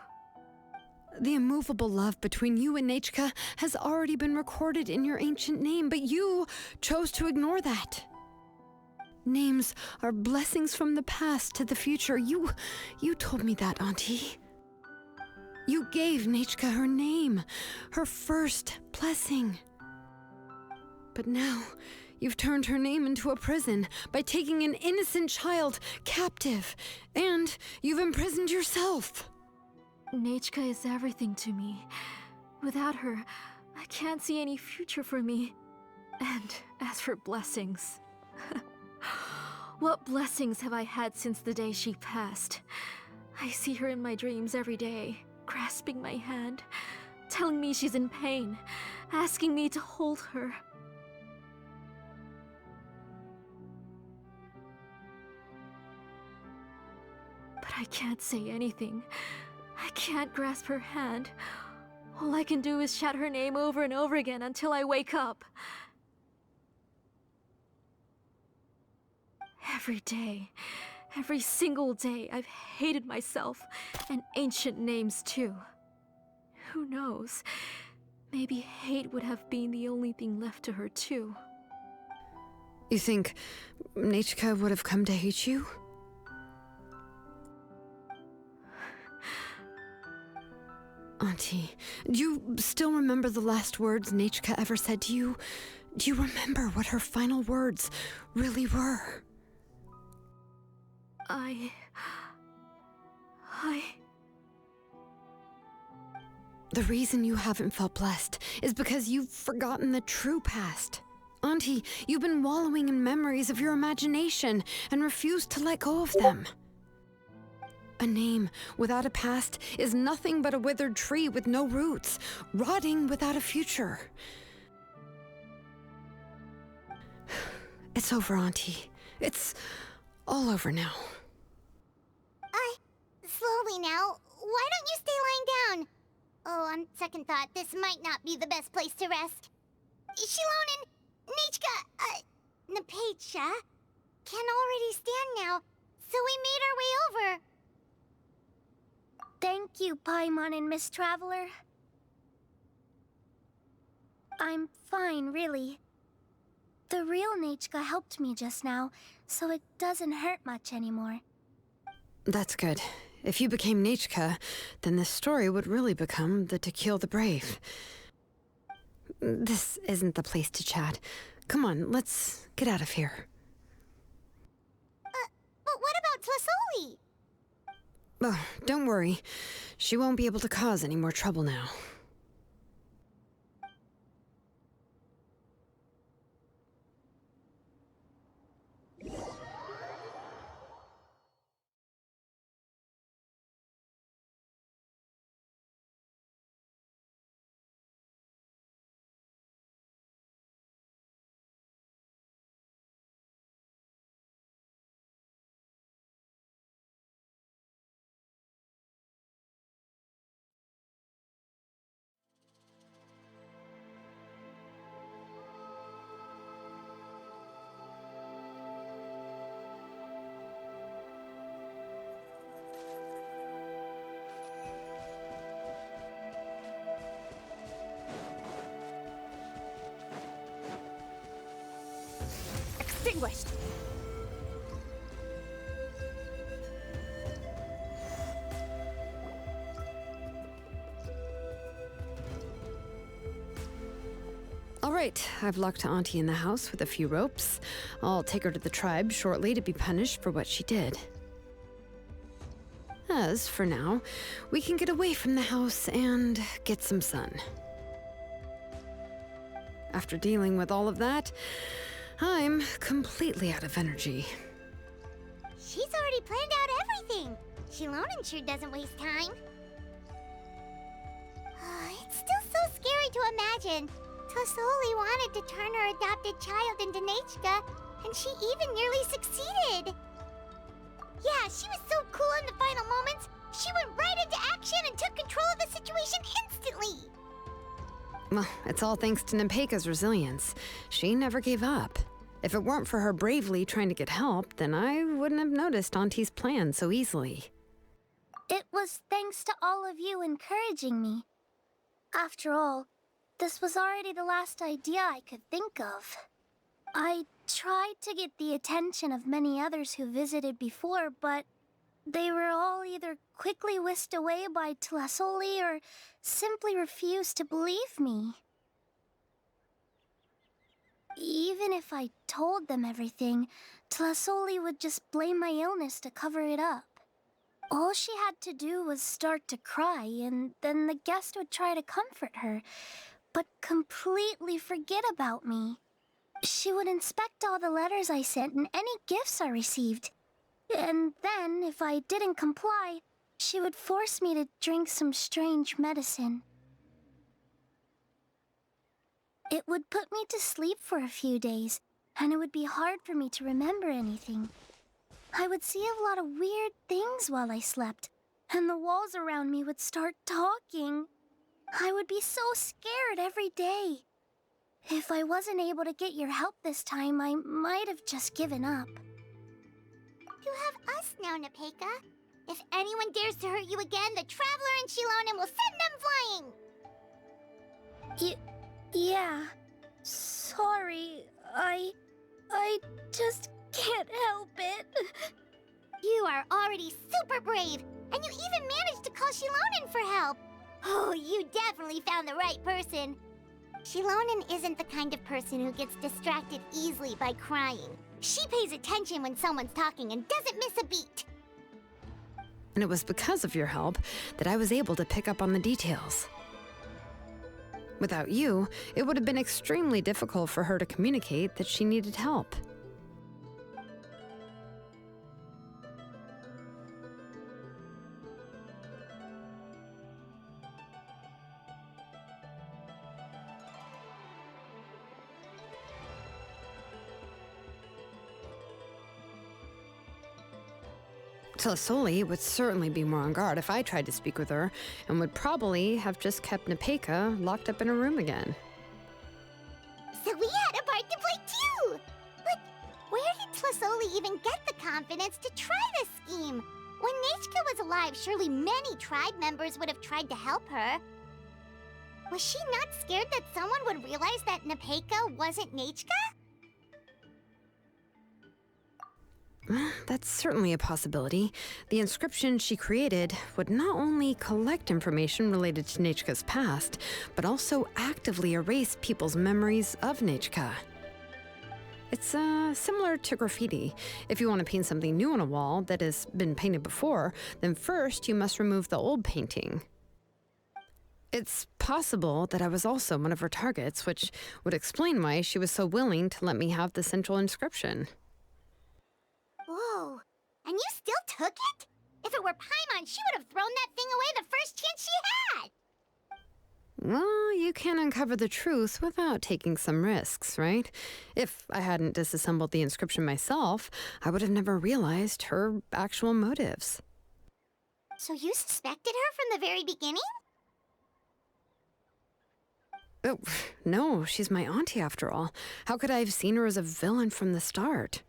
The immovable love between you and Nechka has already been recorded in your ancient name, but you chose to ignore that. Names are blessings from the past to the future. You told me that, Auntie. You gave Nechka her name, her first blessing. But now, you've turned her name into a prison by taking an innocent child captive, and you've imprisoned yourself. Nechka is everything to me. Without her, I can't see any future for me. And as for blessings... what blessings have I had since the day she passed? I see her in my dreams every day, grasping my hand, telling me she's in pain, asking me to hold her. But I can't say anything. I can't grasp her hand. All I can do is shout her name over and over again until I wake up. Every day, every single day, I've hated myself, and ancient names too. Who knows? Maybe hate would have been the only thing left to her too. You think Nechka would have come to hate you? Auntie, do you still remember the last words Nechka ever said to you? Do you remember what her final words really were? The reason you haven't felt blessed is because you've forgotten the true past. Auntie, you've been wallowing in memories of your imagination and refused to let go of them. A name without a past is nothing but a withered tree with no roots, rotting without a future. It's over, Auntie. It's all over now. Slowly now. Why don't you stay lying down? Oh, on second thought, this might not be the best place to rest. Shilonen, Nechka, Napecha can already stand now, so we made our way over. Thank you, Paimon and Miss Traveler. I'm fine, really. The real Nechka helped me just now, so it doesn't hurt much anymore. That's good. If you became Nechka, then this story would really become the To Kill the Brave. This isn't the place to chat. Come on, let's get out of here. But what about Tlasoli? Oh, don't worry. She won't be able to cause any more trouble now. Extinguished! All right, I've locked Auntie in the house with a few ropes. I'll take her to the tribe shortly to be punished for what she did. As for now, we can get away from the house and get some sun. After dealing with all of that, I'm completely out of energy. She's already planned out everything. Shilonen sure doesn't waste time. It's still so scary to imagine. Tlasoli wanted to turn her adopted child into Nechka, and she even nearly succeeded. Yeah, she was so cool in the final moments. She went right into action and took control of the situation instantly. Well, it's all thanks to Nepeka's resilience. She never gave up. If it weren't for her bravely trying to get help, then I wouldn't have noticed Auntie's plan so easily. It was thanks to all of you encouraging me. After all, this was already the last idea I could think of. I tried to get the attention of many others who visited before, but they were all either quickly whisked away by Tlasoli or simply refused to believe me. Even if I told them everything, Tlasoli would just blame my illness to cover it up. All she had to do was start to cry, and then the guest would try to comfort her, but completely forget about me. She would inspect all the letters I sent and any gifts I received. And then, if I didn't comply, she would force me to drink some strange medicine. It would put me to sleep for a few days, and it would be hard for me to remember anything. I would see a lot of weird things while I slept, and the walls around me would start talking. I would be so scared every day. If I wasn't able to get your help this time, I might have just given up. You have us now, Nepeka. If anyone dares to hurt you again, the Traveler and Shilonen will send them flying! Yeah. Sorry, I just can't help it. You are already super brave, and you even managed to call Shilonen for help. Oh, you definitely found the right person. Shilonen isn't the kind of person who gets distracted easily by crying. She pays attention when someone's talking and doesn't miss a beat. And it was because of your help that I was able to pick up on the details. Without you, it would have been extremely difficult for her to communicate that she needed help. Tlasoli would certainly be more on guard if I tried to speak with her, and would probably have just kept Nepeka locked up in a room again. So we had a part to play too! But where did Tlasoli even get the confidence to try this scheme? When Nechka was alive, surely many tribe members would have tried to help her. Was she not scared that someone would realize that Nepeka wasn't Nechka? That's certainly a possibility. The inscription she created would not only collect information related to Nechka's past, but also actively erase people's memories of Nechka. It's similar to graffiti. If you want to paint something new on a wall that has been painted before, then first you must remove the old painting. It's possible that I was also one of her targets, which would explain why she was so willing to let me have the central inscription. Whoa, and you still took it? If it were Paimon, she would have thrown that thing away the first chance she had! Well, you can't uncover the truth without taking some risks, right? If I hadn't disassembled the inscription myself, I would have never realized her actual motives. So you suspected her from the very beginning? Oh, no, she's my auntie after all. How could I have seen her as a villain from the start?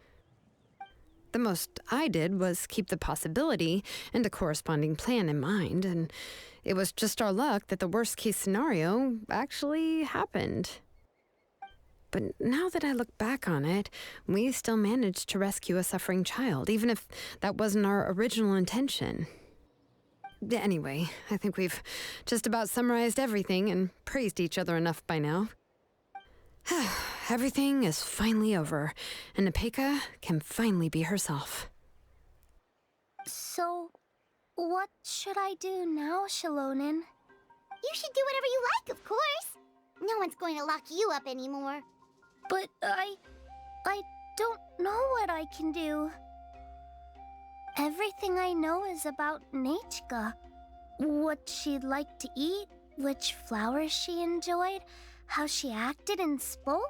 The most I did was keep the possibility and a corresponding plan in mind, and it was just our luck that the worst-case scenario actually happened. But now that I look back on it, we still managed to rescue a suffering child, even if that wasn't our original intention. Anyway, I think we've just about summarized everything and praised each other enough by now. Everything is finally over, and Nepeka can finally be herself. So, what should I do now, Shilonen? You should do whatever you like, of course. No one's going to lock you up anymore. But I don't know what I can do. Everything I know is about Nechka. What she'd like to eat, which flowers she enjoyed, how she acted and spoke.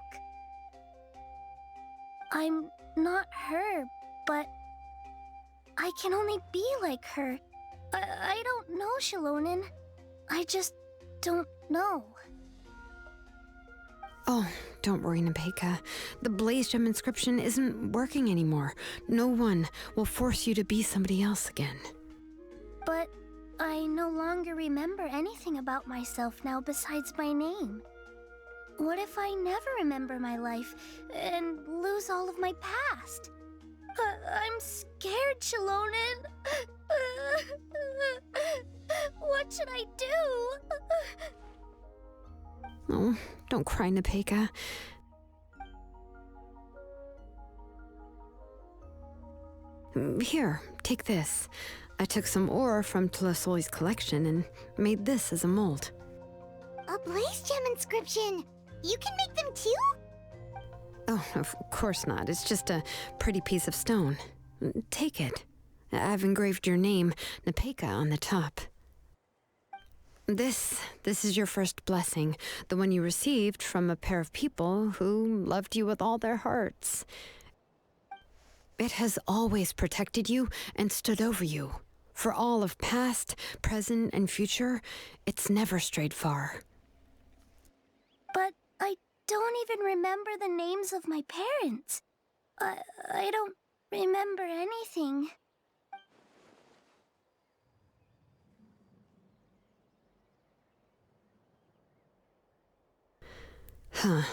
I'm not her, but I can only be like her. I don't know, Shilonen. I just don't know. Oh, don't worry, Nepeka. The Blaze Gem inscription isn't working anymore. No one will force you to be somebody else again. But I no longer remember anything about myself now besides my name. What if I never remember my life and lose all of my past? I'm scared, Shilonen. What should I do? Oh, don't cry, Nepeka. Here, take this. I took some ore from Tlasoli's collection and made this as a mold. A Blaze Gem inscription! You can make them too? Oh, of course not. It's just a pretty piece of stone. Take it. I've engraved your name, Nepeka, on the top. This is your first blessing, the one you received from a pair of people who loved you with all their hearts. It has always protected you and stood over you. For all of past, present, and future, it's never strayed far. But I don't even remember the names of my parents. I don't remember anything. Huh.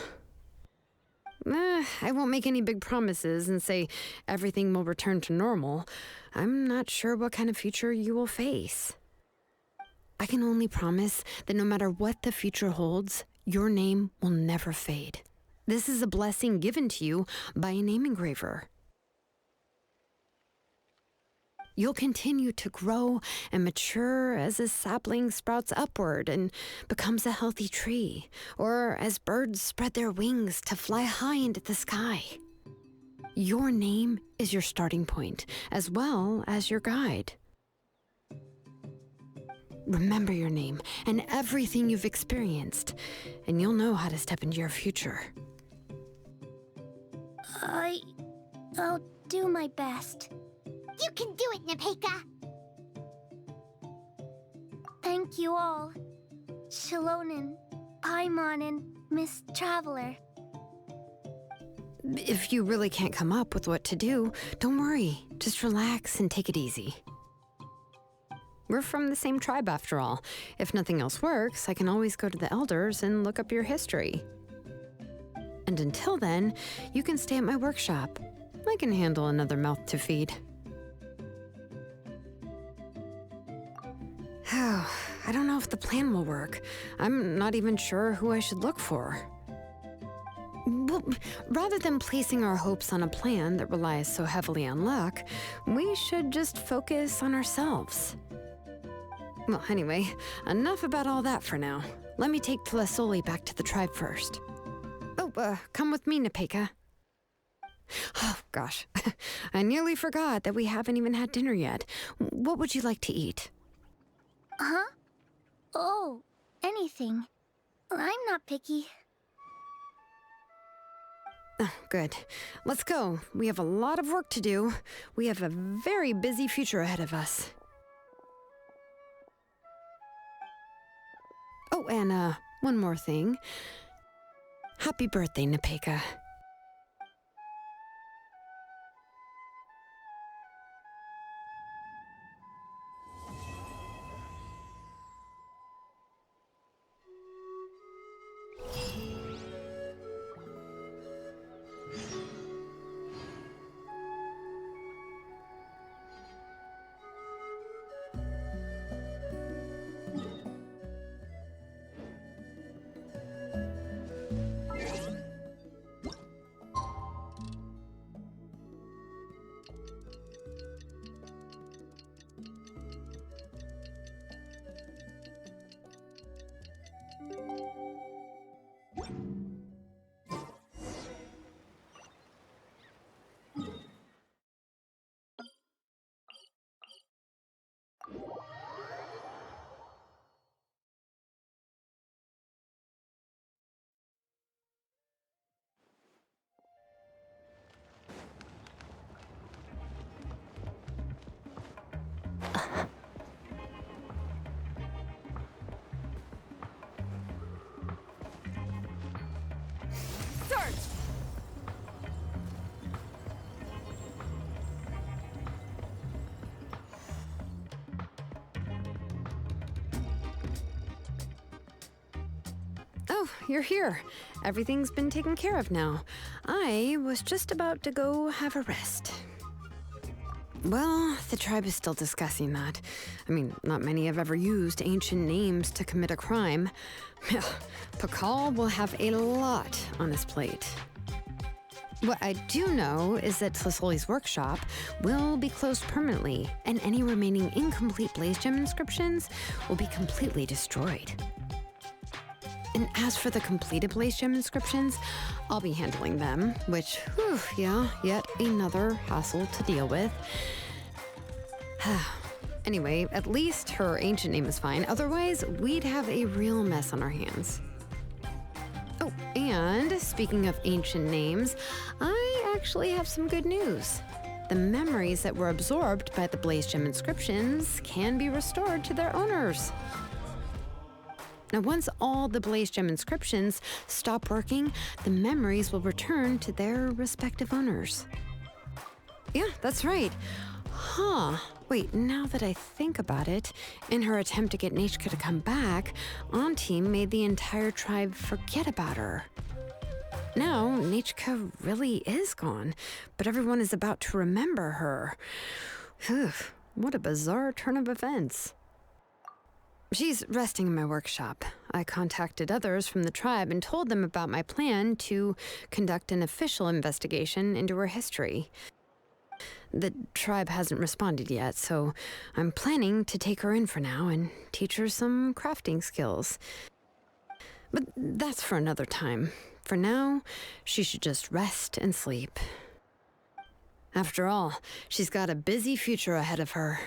I won't make any big promises and say everything will return to normal. I'm not sure what kind of future you will face. I can only promise that no matter what the future holds, your name will never fade. This is a blessing given to you by a name engraver. You'll continue to grow and mature as a sapling sprouts upward and becomes a healthy tree, or as birds spread their wings to fly high into the sky. Your name is your starting point, as well as your guide. Remember your name and everything you've experienced, and you'll know how to step into your future. I'll do my best. You can do it, Nepeka! Thank you all. Shilonen, Paimon, and Miss Traveler. If you really can't come up with what to do, don't worry. Just relax and take it easy. We're from the same tribe after all. If nothing else works, I can always go to the elders and look up your history. And until then, you can stay at my workshop. I can handle another mouth to feed. Oh, I don't know if the plan will work. I'm not even sure who I should look for. Well, rather than placing our hopes on a plan that relies so heavily on luck, we should just focus on ourselves. Well, anyway, enough about all that for now. Let me take Tlasoli back to the tribe first. Oh, come with me, Nepeka. Oh, gosh. I nearly forgot that we haven't even had dinner yet. What would you like to eat? Huh? Oh, anything. I'm not picky. Oh, good. Let's go. We have a lot of work to do. We have a very busy future ahead of us. Oh, and one more thing. Happy birthday, Nepeka. Oh, you're here. Everything's been taken care of now. I was just about to go have a rest. Well, the tribe is still discussing that. I mean, not many have ever used ancient names to commit a crime. Pakal will have a lot on his plate. What I do know is that Tlasoli's workshop will be closed permanently, and any remaining incomplete Blaze Gem inscriptions will be completely destroyed. And as for the completed Blaze Gem inscriptions, I'll be handling them, which, whew, yeah, yet another hassle to deal with. Anyway, at least her ancient name is fine. Otherwise, we'd have a real mess on our hands. Oh, and speaking of ancient names, I actually have some good news. The memories that were absorbed by the Blaze Gem inscriptions can be restored to their owners. Now, once all the Blaze Gem inscriptions stop working, the memories will return to their respective owners. Yeah, that's right. Huh. Wait, now that I think about it, in her attempt to get Nechka to come back, Auntie made the entire tribe forget about her. Now, Nechka really is gone, but everyone is about to remember her. Phew, what a bizarre turn of events. She's resting in my workshop. I contacted others from the tribe and told them about my plan to conduct an official investigation into her history. The tribe hasn't responded yet, so I'm planning to take her in for now and teach her some crafting skills. But that's for another time. For now, she should just rest and sleep. After all, she's got a busy future ahead of her.